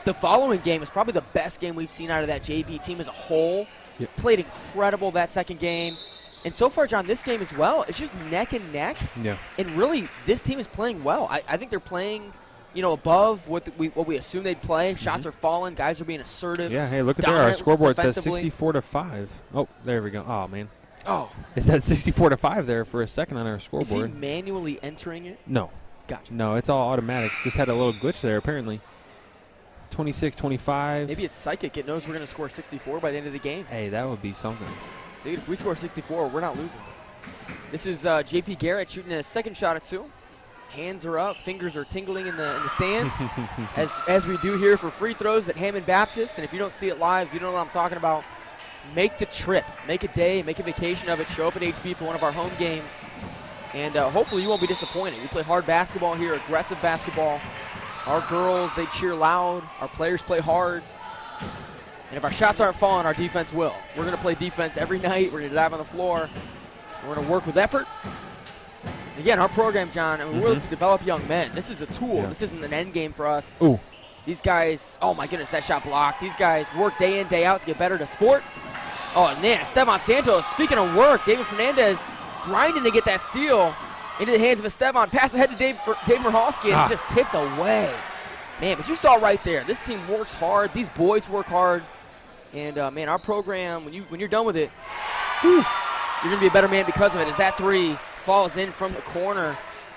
The following game is probably the best game we've seen out of that JV team as a whole. Yep. Played incredible that second game. And so far, John, this game as well, it's just neck and neck. Yeah. And really, this team is playing well. I think they're playing, above what we assume they'd play. Shots are falling. Guys are being assertive. Yeah, hey, look at there. Our scoreboard says 64-5. Oh, there we go. Oh, man. Oh. It said 64-5 there for a second on our scoreboard. Is he manually entering it? No. Gotcha. No, it's all automatic. Just had a little glitch there, apparently. 26-25. Maybe it's psychic. It knows we're going to score 64 by the end of the game. Hey, that would be something. Dude, if we score 64, we're not losing. This is JP Garrett shooting a second shot at 2. Hands are up. Fingers are tingling in the stands, as we do here for free throws at Hammond Baptist. And if you don't see it live, you don't know what I'm talking about, make the trip. Make a day. Make a vacation of it. Show up at HB for one of our home games. And hopefully you won't be disappointed. We play hard basketball here, aggressive basketball. Our girls, they cheer loud. Our players play hard. And if our shots aren't falling, our defense will. We're going to play defense every night. We're going to dive on the floor. We're going to work with effort. And again, our program, John, we're looking to develop young men. This is a tool. Yeah. This isn't an end game for us. Ooh. These guys, oh my goodness, that shot blocked. These guys work day in, day out to get better to sport. Oh, man, Esteban Santos, speaking of work, David Fernandez grinding to get that steal into the hands of Esteban. Pass ahead to Dave Merholski, and just tipped away. Man, but you saw right there, this team works hard. These boys work hard. And, man, our program, when you're done with it, you're going to be a better man because of it. As that 3 falls in from the corner.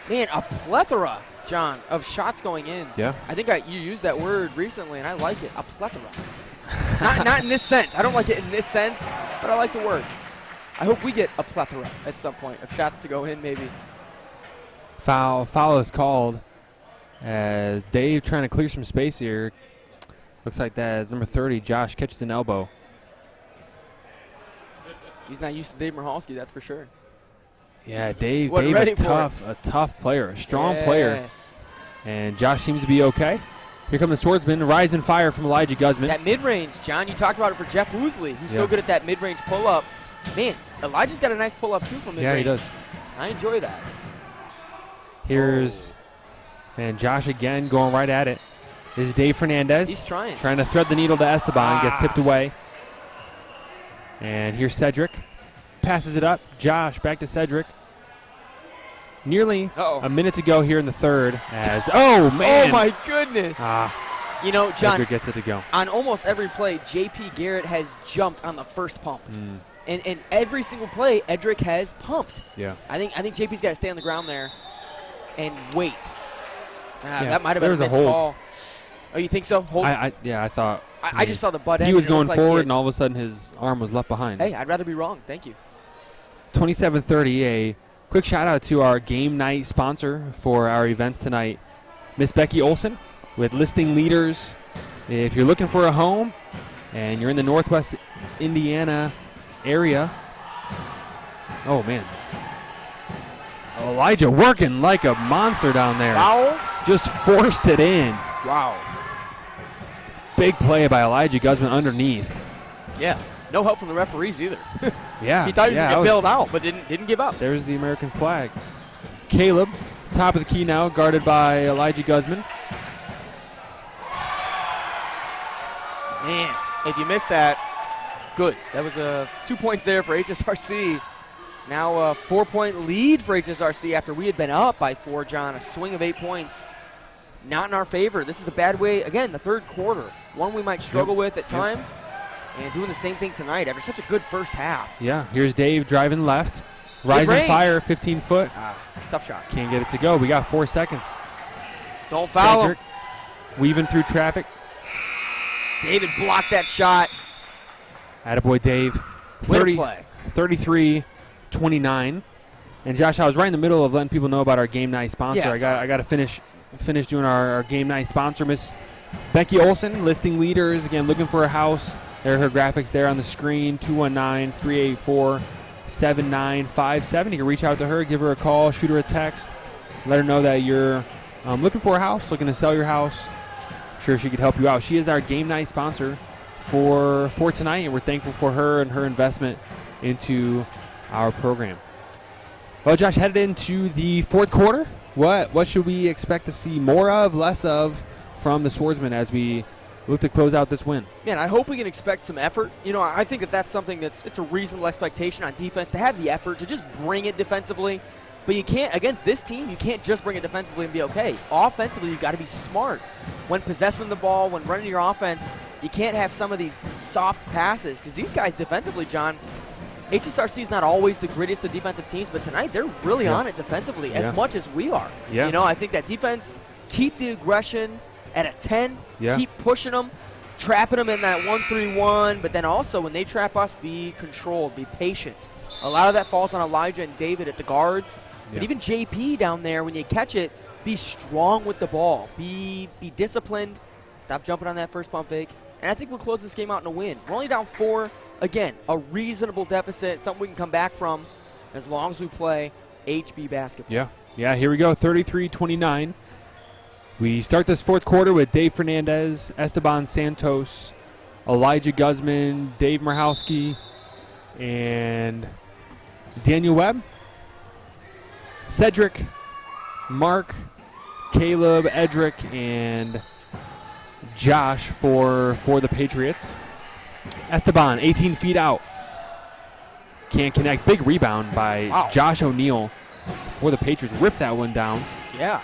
Man, a plethora, John, of shots going in. Yeah. I think you used that word recently, and I like it, a plethora. not in this sense. I don't like it in this sense, but I like the word. I hope we get a plethora at some point of shots to go in maybe. Foul is called as Dave trying to clear some space here. Looks like that is number 30, Josh, catches an elbow. He's not used to Dave Merholski, that's for sure. Yeah, Dave a tough player, a strong player. And Josh seems to be okay. Here come the Swordsmen, rise and fire from Elijah Guzman. That mid-range, John, you talked about it for Jeff Woosley. He's so good at that mid-range pull-up. Man, Elijah's got a nice pull-up, too, from mid-range. Yeah, he does. I enjoy that. Here's, man, Josh again going right at it. This is Dave Fernandez. He's trying to thread the needle to Esteban. Gets tipped away. And here's Cedric. Passes it up. Josh back to Cedric. Nearly a minute to go here in the third. Oh, man. Oh, my goodness. John, Cedric gets it to go. On almost every play, JP Garrett has jumped on the first pump. And every single play, Edric has pumped. Yeah. I think JP's got to stay on the ground there and wait. That might have been a missed call. Oh, you think so? Hold. I thought. I just saw the butt end. He was going forward, and all of a sudden his arm was left behind. Hey, I'd rather be wrong. Thank you. 27-30. A quick shout out to our game night sponsor for our events tonight, Miss Becky Olson with Listing Leaders. If you're looking for a home and you're in the Northwest Indiana area, oh man, Elijah working like a monster down there. Foul. Just forced it in. Wow. Big play by Elijah Guzman underneath. Yeah. No help from the referees either. Yeah. He thought he was going to get bailed out, but didn't give up. There's the American flag. Caleb, top of the key now, guarded by Elijah Guzman. Man, if you missed that, good. That was 2 points there for HSRC. Now a 4-point lead for HSRC after we had been up by 4, John. A swing of 8 points. Not in our favor. This is a bad way, again, the third quarter. One we might struggle with at times. And doing the same thing tonight after such a good first half. Yeah, here's Dave driving left. Rising fire, 15 foot. Tough shot. Can't get it to go. We got 4 seconds. Don't foul him. Weaving through traffic. David blocked that shot. Attaboy Dave. 33-29. And Josh, I was right in the middle of letting people know about our game night sponsor. Yes. I got to finish doing our game night sponsor, Miss Becky Olson, listing leaders. Again, looking for a house. There are her graphics there on the screen. 219-384-7957. You can reach out to her, give her a call, shoot her a text, let her know that you're looking for a house, looking to sell your house. I'm sure she could help you out. She is our game night sponsor for tonight, and we're thankful for her and her investment into our program. Well, Josh, headed into the fourth quarter. What should we expect to see more of, less of from the Swordsmen as we look to close out this win? Man, I hope we can expect some effort. You know, I think that's something it's a reasonable expectation on defense to have the effort, to just bring it defensively. But you can't, against this team, you can't just bring it defensively and be okay. Offensively, you've got to be smart. When possessing the ball, when running your offense, you can't have some of these soft passes. Because these guys defensively, John, HSRC is not always the greatest of defensive teams, but tonight they're really on it defensively as much as we are. Yeah. You know, I think that defense, keep the aggression at a 10, keep pushing them, trapping them in that 1-3-1, but then also when they trap us, be controlled, be patient. A lot of that falls on Elijah and David at the guards, but even JP down there, when you catch it, be strong with the ball, be disciplined, stop jumping on that first pump fake, and I think we'll close this game out in a win. We're only down 4. Again, a reasonable deficit, something we can come back from as long as we play HB basketball. Yeah, here we go, 33-29. We start this fourth quarter with Dave Fernandez, Esteban Santos, Elijah Guzman, Dave Murhowski, and Daniel Webb. Cedric, Mark, Caleb, Edric, and Josh for the Patriots. Esteban, 18 feet out. Can't connect. Big rebound by Josh O'Neal for the Patriots. Rip that one down. Yeah.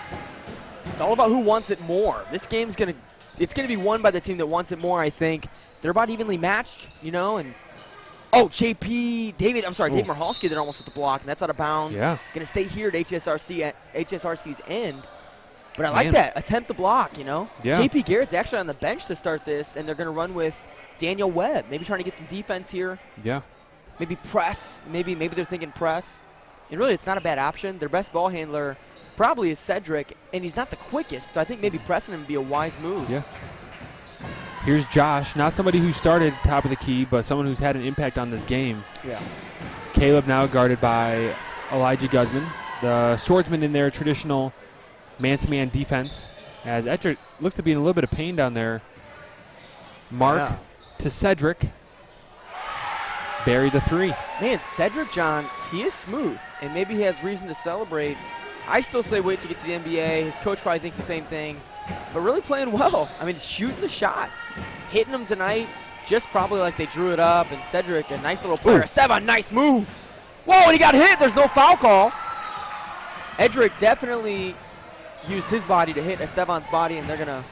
It's all about who wants it more. This game's going to be won by the team that wants it more, I think. They're about evenly matched, you know, and Dave Murhowski, they're almost at the block, and that's out of bounds. Yeah. Going to stay here at HSRC's end. But I like that. Attempt the block, you know. Yeah. JP Garrett's actually on the bench to start this, and they're going to run with Daniel Webb. Maybe trying to get some defense here. Yeah. Maybe press. Maybe they're thinking press. And really, it's not a bad option. Their best ball handler probably is Cedric, and he's not the quickest, so I think maybe pressing him would be a wise move. Yeah. Here's Josh, not somebody who started top of the key, but someone who's had an impact on this game. Yeah. Caleb now guarded by Elijah Guzman. The Swordsman in their traditional man-to-man defense, as Edric looks to be in a little bit of pain down there. Mark to Cedric. Bury the 3. Man, Cedric, John, he is smooth, and maybe he has reason to celebrate. I still say wait to get to the NBA. His coach probably thinks the same thing, but really playing well. I mean, shooting the shots, hitting them tonight, just probably like they drew it up. And Cedric, a nice little player. Esteban, nice move. Whoa, and he got hit. There's no foul call. Edric definitely used his body to hit Esteban's body, and they're going to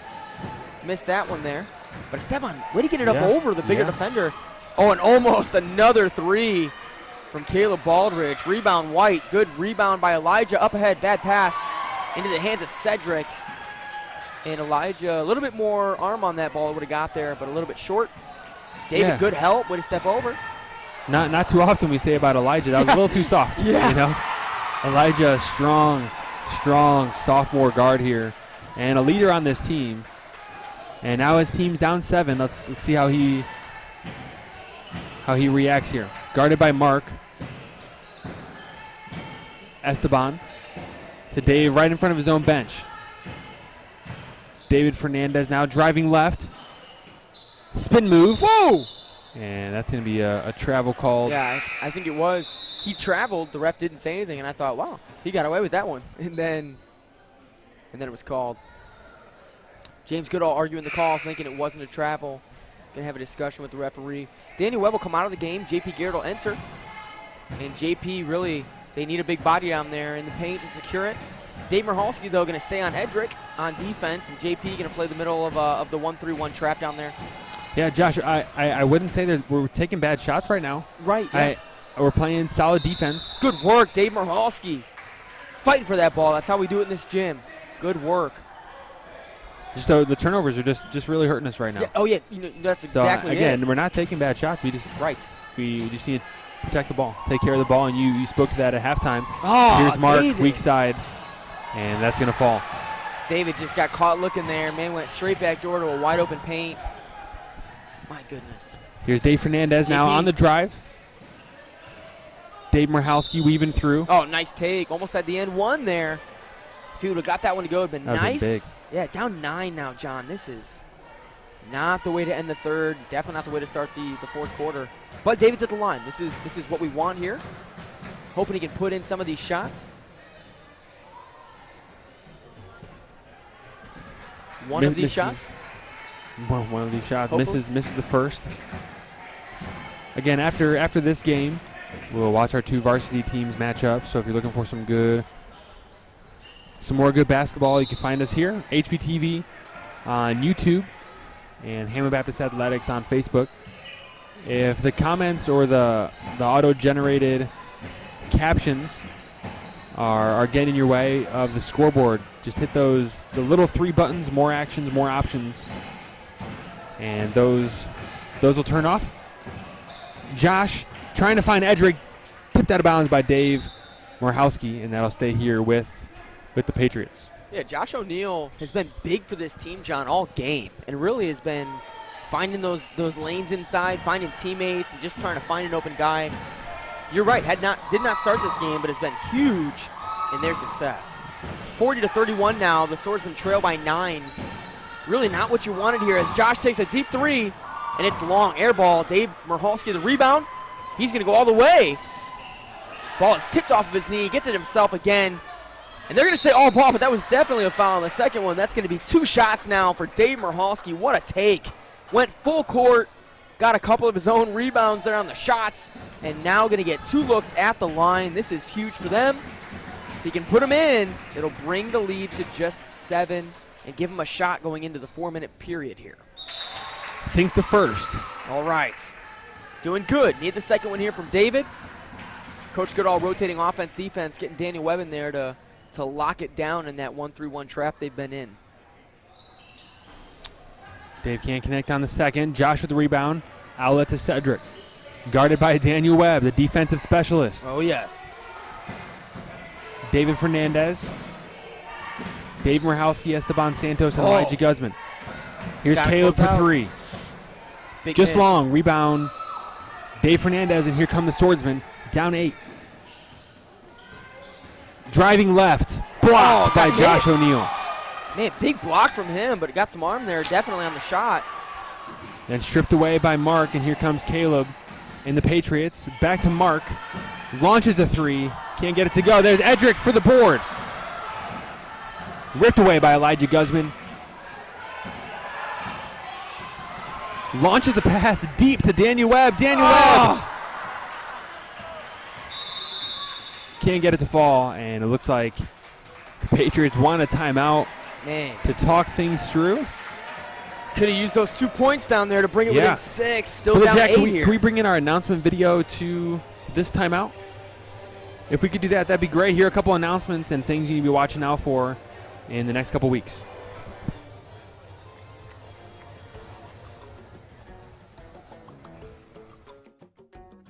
miss that one there. But Esteban, way to get it up over the bigger defender. Oh, and almost another 3 from Caleb Baldridge. Rebound White. Good rebound by Elijah. Up ahead, bad pass into the hands of Cedric. And Elijah, a little bit more arm on that ball, would have got there, but a little bit short. David, good help. Way to step over. Not too often we say about Elijah. That was a little too soft. You know? Elijah, strong sophomore guard here, and a leader on this team. And now his team's down 7. Let's see how he reacts here. Guarded by Mark. Esteban to Dave right in front of his own bench. David Fernandez now driving left. Spin move. Whoa! And that's going to be a travel call. Yeah, I think it was. He traveled. The ref didn't say anything, and I thought, wow, he got away with that one. And then it was called. James Goodall arguing the call, thinking it wasn't a travel. Going to have a discussion with the referee. Daniel Webb will come out of the game. JP Garrett will enter. And JP really, they need a big body down there in the paint to secure it. Dave Michalski, though, going to stay on Edric on defense, and JP going to play the middle of the 1-3-1 trap down there. Yeah, Josh, I wouldn't say that we're taking bad shots right now. Right, yeah. We're playing solid defense. Good work, Dave Michalski. Fighting for that ball. That's how we do it in this gym. Good work. Just the turnovers are just really hurting us right now. Yeah, oh, yeah, that's exactly it. Again, we're not taking bad shots. We just need to protect the ball, take care of the ball, and you spoke to that at halftime. Oh, here's Mark, David. weak side, and that's going to fall. David just got caught looking there. Man went straight back door to a wide open paint. My goodness. Here's Dave Fernandez now on the drive. Dave Michalski weaving through. Oh, nice take. Almost at the end one there. If he would have got that one to go, it would have been nice. Been big. Yeah, down 9 now, John. This is not the way to end the third. Definitely not the way to start the fourth quarter. But David's at the line. This is what we want here. Hoping he can put in some of these shots. One of these shots. One of these shots. Hopefully. Misses the first. Again, after this game, we'll watch our two varsity teams match up. So if you're looking for some more good basketball, you can find us here, HBTV on YouTube and Hammond Baptist Athletics on Facebook. If the comments or the auto-generated captions are getting in your way of the scoreboard, just hit the little 3 buttons, more actions, more options, and those will turn off. Josh trying to find Edric, tipped out of bounds by Dave Michalski, and that'll stay here with the Patriots. Yeah, Josh O'Neal has been big for this team, John, all game, and really has been finding those lanes inside, finding teammates, and just trying to find an open guy. You're right, did not start this game, but has been huge in their success. 40-31 now. The Swordsmen trail by 9. Really not what you wanted here as Josh takes a deep 3, and it's long. Air ball. Dave Michalski the rebound. He's going to go all the way. Ball is tipped off of his knee. Gets it himself again. And they're going to say all ball, but that was definitely a foul on the second one. That's going to be 2 shots now for Dave Michalski. What a take. Went full court. Got a couple of his own rebounds there on the shots. And now going to get 2 looks at the line. This is huge for them. If he can put them in, it'll bring the lead to just 7 and give him a shot going into the 4-minute period here. Sinks to first. All right. Doing good. Need the second one here from David. Coach Goodall rotating offense, defense, getting Daniel Webb in there to lock it down in that 1-3-1 trap they've been in. Dave can't connect on the second. Josh with the rebound. Outlet to Cedric. Guarded by Daniel Webb, the defensive specialist. Oh, yes. David Fernandez. Dave Michalski, Esteban Santos, and Elijah Guzman. Here's Caleb for 3. Big Just miss. long. Rebound. Dave Fernandez, and here come the Swordsmen. Down 8. Driving left. Blocked by Josh O'Neal. Man, big block from him, but got some arm there, definitely on the shot. Then stripped away by Mark, and here comes Caleb and the Patriots. Back to Mark. Launches a 3. Can't get it to go. There's Edric for the board. Ripped away by Elijah Guzman. Launches a pass deep to Daniel Webb. Daniel Webb. Can't get it to fall, and it looks like the Patriots want a timeout to talk things through. Could have used those 2 points down there to bring it within 6. Still Billy down Jack, 8 here. Can we bring in our announcement video to this timeout? If we could do that, that'd be great. Here are a couple announcements and things you need to be watching out for in the next couple weeks.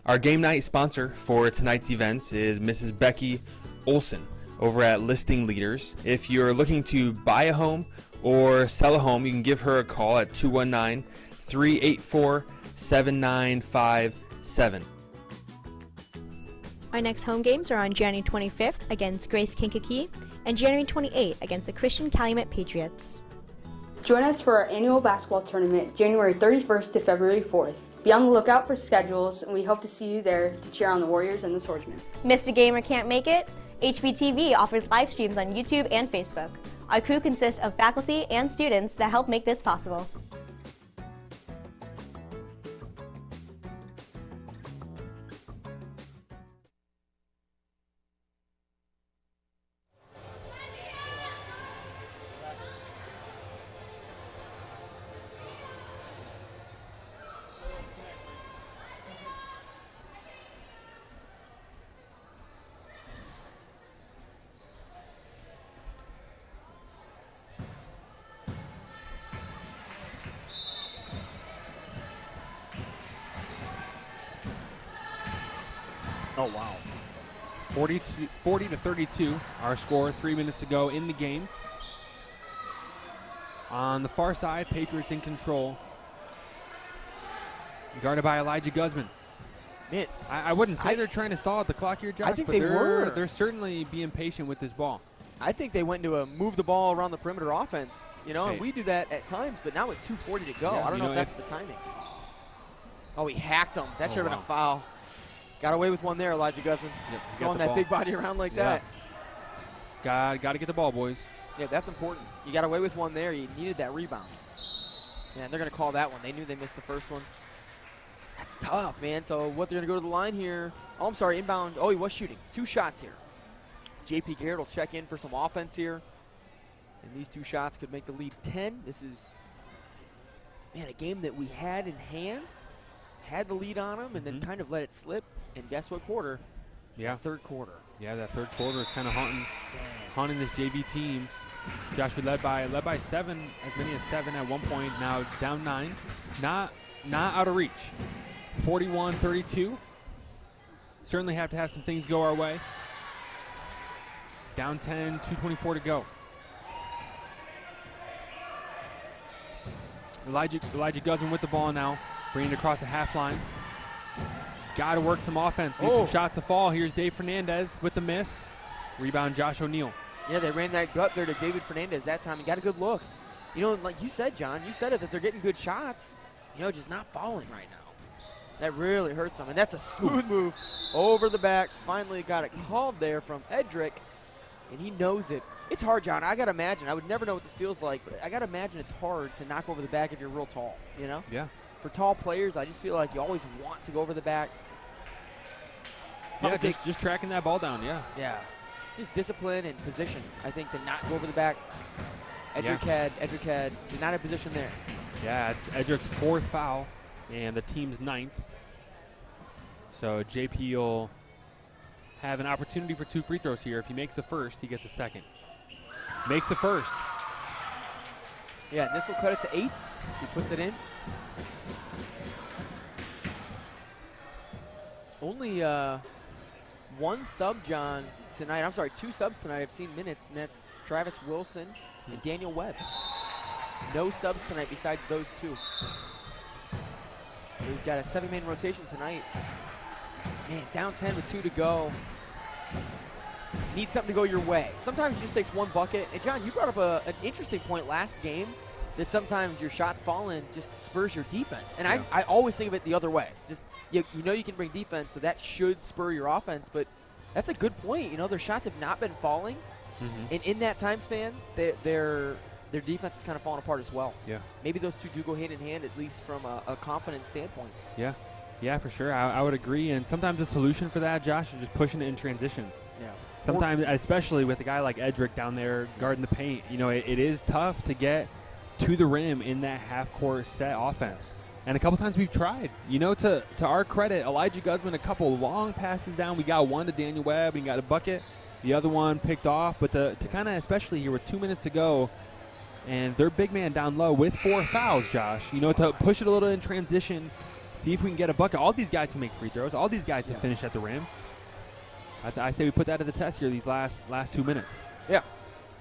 Our game night sponsor for tonight's events is Mrs. Becky Olson over at Listing Leaders. If you're looking to buy a home or sell a home, you can give her a call at 219-384-7957. Our next home games are on January 25th against Grace Kankakee and January 28th against the Christian Calumet Patriots. Join us for our annual basketball tournament January 31st to February 4th. Be on the lookout for schedules, and we hope to see you there to cheer on the Warriors and the Swordsmen. Missed a game or can't make it? HBTV offers live streams on YouTube and Facebook. Our crew consists of faculty and students that help make this possible. Oh, wow. 40 to 32, our score, 3 minutes to go in the game. On the far side, Patriots in control. Guarded by Elijah Guzman. Man, I wouldn't say they're trying to stall out the clock here, Josh, I think but they were. They're certainly being patient with this ball. I think they went into a move the ball around the perimeter offense, and Hey. we do that at times, but now with 2:40 to go, Yeah, I don't know if that's the timing. Oh, he hacked him. That should have been a foul. Got away with one there, Elijah Guzman. Yep, Throwing that big body around like that. Got to get the ball, boys. Yeah, that's important. You got away with one there. You needed that rebound. Yeah, they're going to call that one. They knew they missed the first one. That's tough, man. So what they're going to go to the line here. Oh, I'm sorry, inbound. Oh, he was shooting. 2 shots here. J.P. Garrett will check in for some offense here. And these 2 shots could make the lead 10. This is, man, a game that we had in hand. Had the lead on them and then kind of let it slip. And guess what quarter? Yeah. Third quarter. Yeah, that third quarter is kind of haunting this JV team. Josh, we led by 7, as many as 7 at one point. Now down 9. Not out of reach. 41-32. Certainly have to have some things go our way. Down 10, 2:24 to go. Elijah Guzman with the ball now. Bringing it across the half line. Got to work some offense. Need some shots to fall. Here's Dave Fernandez with the miss. Rebound, Josh O'Neal. Yeah, they ran that gut there to David Fernandez that time and got a good look. You know, like you said, John, you said it, that they're getting good shots, just not falling right now. That really hurts them, and that's a smooth move over the back. Finally got it called there from Edric, and he knows it. It's hard, John. I got to imagine. I would never know what this feels like, but I got to imagine it's hard to knock over the back if you're real tall, Yeah. For tall players, I just feel like you always want to go over the back. Yeah, just tracking that ball down, yeah. Yeah. Just discipline and position, I think, to not go over the back. Edric had not a position there. Yeah, it's Edric's 4th foul and the team's 9th. So JP will have an opportunity for 2 free throws here. If he makes the first, he gets a second. Makes the first. Yeah, and this will cut it to 8 if he puts it in. Only 1 sub, John, tonight. I'm sorry, 2 subs tonight. I've seen minutes, and that's Travis Wilson and Daniel Webb. No subs tonight besides those 2. So he's got a 7-man rotation tonight. Man, down 10 with 2 to go. Need something to go your way. Sometimes it just takes 1 bucket. And, John, you brought up an interesting point last game that sometimes your shots falling just spurs your defense. And I always think of it the other way. Just you can bring defense, so that should spur your offense. But that's a good point. Their shots have not been falling. And in that time span, their defense is kind of falling apart as well. Yeah. Maybe those 2 do go hand in hand, at least from a confidence standpoint. Yeah. Yeah, for sure. I would agree. And sometimes the solution for that, Josh, is just pushing it in transition. Yeah. Sometimes, especially with a guy like Edric down there guarding the paint, it is tough to get to the rim in that half-court set offense. And a couple times we've tried. To our credit, Elijah Guzman, a couple long passes down. We got one to Daniel Webb and got a bucket. The other one picked off. But to kind of, especially here with 2 minutes to go, and their big man down low with 4 fouls, Josh, to push it a little in transition, see if we can get a bucket. All these guys can make free throws. All these guys can finish at the rim. I say we put that to the test here these last 2 minutes. Yeah.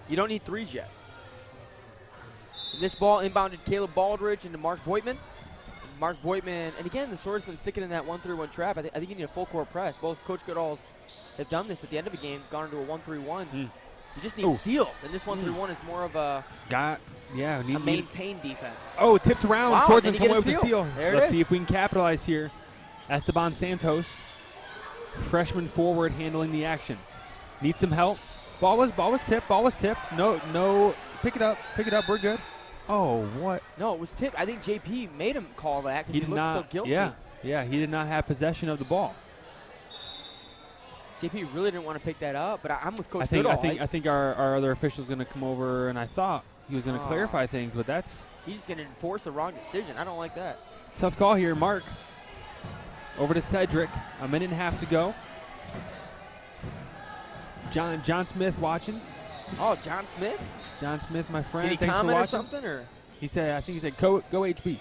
You don't need 3s yet. And this ball inbounded Caleb Baldridge into Mark Voigtman. Mark Voigtman, and again, the Swordsmen sticking in that 1-3-1 trap. I think you need a full court press. Both Coach Goodall's have done this at the end of a game, gone into a 1-3-1. You just need steals, and this 1-3-1 is more of a maintained defense. Oh, tipped around. Wow, Swordsman come away with the steal. There Let's see if we can capitalize here. Esteban Santos, freshman forward, handling the action. Needs some help. Ball was tipped. No. Pick it up. We're good. Oh, what? No, it was tipped. I think JP made him call that because he looked so guilty. Yeah, he did not have possession of the ball. JP really didn't want to pick that up, but I'm with Coach Goodall. I think our other official's going to come over, and I thought he was going to clarify things, but he's just going to enforce a wrong decision. I don't like that. Tough call here, Mark. Over to Cedric. A minute and a half to go. John Smith watching. Oh, John Smith? John Smith, my friend. Did he comment or something? Or? I think he said, go HB.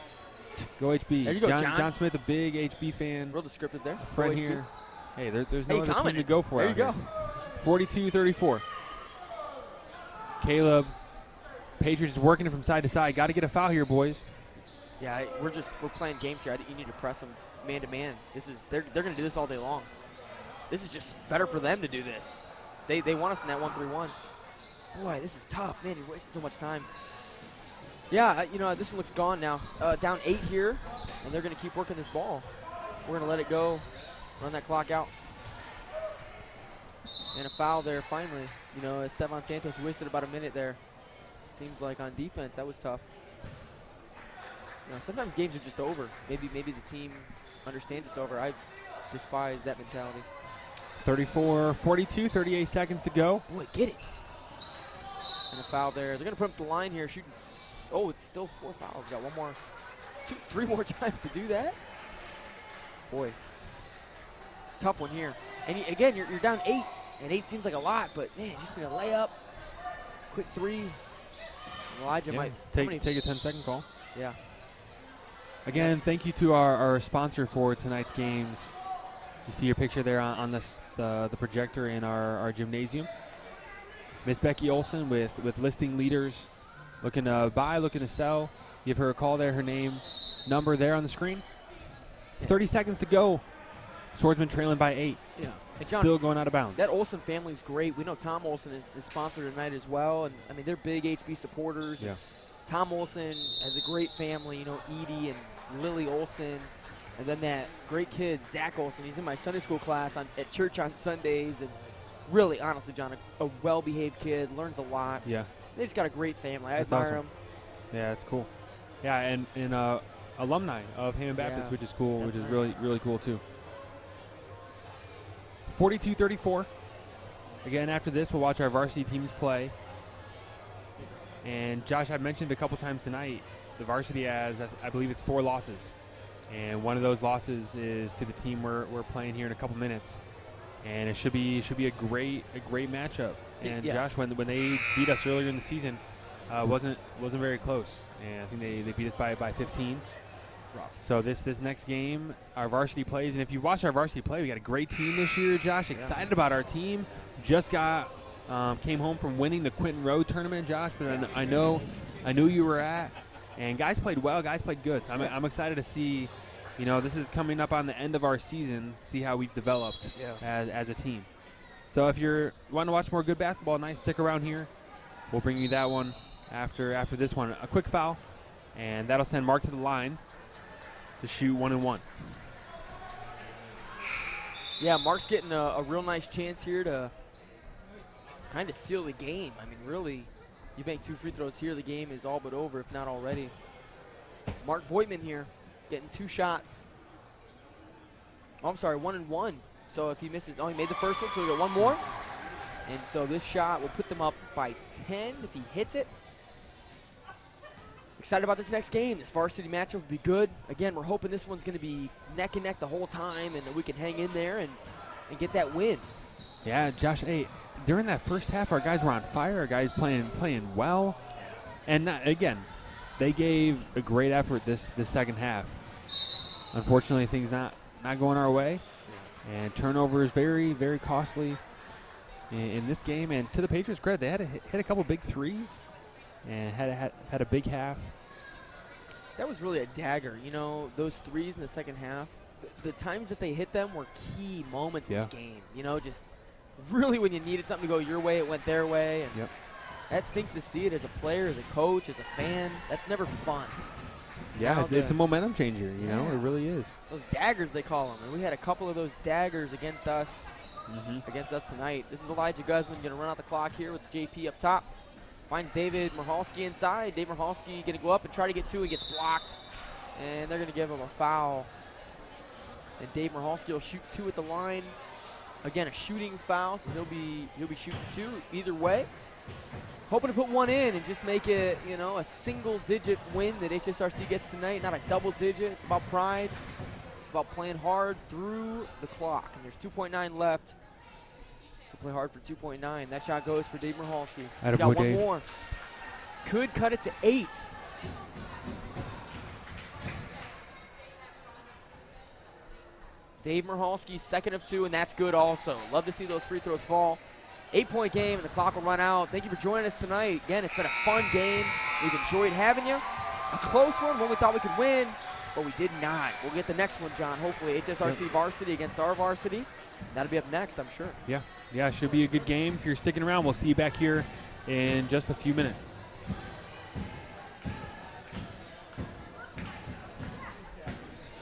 Go HB. There you go, John. John Smith, a big HB fan. Real descriptive there. A friend here. Hey, there's no other team to go for. There you go. 42-34. Caleb, Patriots is working it from side to side. Got to get a foul here, boys. Yeah, we're playing games here. You need to press them man to man. They're going to do this all day long. This is just better for them to do this. They want us in that 1-3-1. Boy, this is tough, man. He wasted so much time. Yeah, this one looks gone now. Down 8 here, and they're going to keep working this ball. We're going to let it go, run that clock out. And a foul there finally. Esteban Santos wasted about a minute there. It seems like on defense, that was tough. Sometimes games are just over. Maybe the team understands it's over. I despise that mentality. 34-42, 38 seconds to go. Boy, get it. And a foul there. They're going to put him up the line here, shooting. Oh, it's still 4 fouls. Got 3 more times to do that. Boy, tough one here. And again, you're down 8, and 8 seems like a lot, but man, just need a layup, quick 3. Elijah might take a 10-second call. Yeah. Again, thank you to our sponsor for tonight's games. You see your picture there on the projector in our gymnasium. Miss Becky Olson with listing leaders, looking to buy, looking to sell. Give her a call there. Her name, number there on the screen. 30 seconds to go. Swordsmen trailing by 8. Yeah. And John, still going out of bounds. That Olson family's great. We know Tom Olson is sponsored tonight as well, and I mean they're big HB supporters. Yeah. Tom Olson has a great family. Edie and Lily Olson. And then that great kid, Zach Olson. He's in my Sunday school class at church on Sundays. And really, honestly, John, a well-behaved kid, learns a lot. Yeah. They just got a great family. I That's admire awesome. them. Yeah, that's cool. Yeah, and alumni of Hammond Baptist, which is cool, which is nice. really, really cool, too. 42-34. Again, after this, we'll watch our varsity teams play. And, Josh, I mentioned a couple times tonight, the varsity has, I believe it's 4 losses. And one of those losses is to the team we're playing here in a couple minutes, and it should be a great matchup. And Josh, when they beat us earlier in the season, wasn't very close, and I think they beat us by 15. Rough. So this next game, our varsity plays, and if you watch our varsity play, we got a great team this year, Josh. Excited about our team. Just came home from winning the Quinton Road tournament, Josh. But I knew you were at. And guys played well. Guys played good. So I'm excited to see, this is coming up on the end of our season, see how we've developed as a team. So if you're wanting to watch more good basketball, nice, stick around here. We'll bring you that one after this one. A quick foul, and that'll send Mark to the line to shoot 1-1. Yeah, Mark's getting a real nice chance here to kind of seal the game. I mean, really, you make 2 free throws here, the game is all but over, if not already. Mark Voigtman here, getting 2 shots. Oh, I'm sorry, 1-1. So if he misses, he made the first one, so he'll get 1 more. And so this shot will put them up by 10 if he hits it. Excited about this next game. This varsity matchup will be good. Again, we're hoping this one's going to be neck and neck the whole time and that we can hang in there and get that win. Yeah, Josh, hey, during that first half, our guys were on fire. Our guys playing well. And again, they gave a great effort this second half. Unfortunately, things not going our way. And turnover is very, very costly in this game. And to the Patriots' credit, they had to hit a couple big threes and had a big half. That was really a dagger. Those threes in the second half, the times that they hit them were key moments in the game. Just really when you needed something to go your way, it went their way. And that stinks to see it as a player, as a coach, as a fan. That's never fun. Yeah, it's a momentum changer, it really is. Those daggers, they call them. And we had a couple of those daggers against us tonight. This is Elijah Guzman going to run out the clock here with JP up top. Finds David Merhalski inside. Dave Merhalski going to go up and try to get 2 and gets blocked. And they're going to give him a foul. And Dave Merhalski will shoot 2 at the line. Again, a shooting foul, so he'll be shooting 2 either way. Hoping to put 1 in and just make it, a single-digit win that HSRC gets tonight, not a double-digit. It's about pride. It's about playing hard through the clock. And there's 2.9 left. So play hard for 2.9. That shot goes for Dave Merhalski. He's got 1 more. Could cut it to 8. Dave Merhalski, 2nd of 2, and that's good also. Love to see those free throws fall. 8-point game, and the clock will run out. Thank you for joining us tonight. Again, it's been a fun game. We've enjoyed having you. A close one we thought we could win, but we did not. We'll get the next one, John, hopefully. HSRC varsity against our varsity. That'll be up next, I'm sure. Yeah, it should be a good game. If you're sticking around, we'll see you back here in just a few minutes.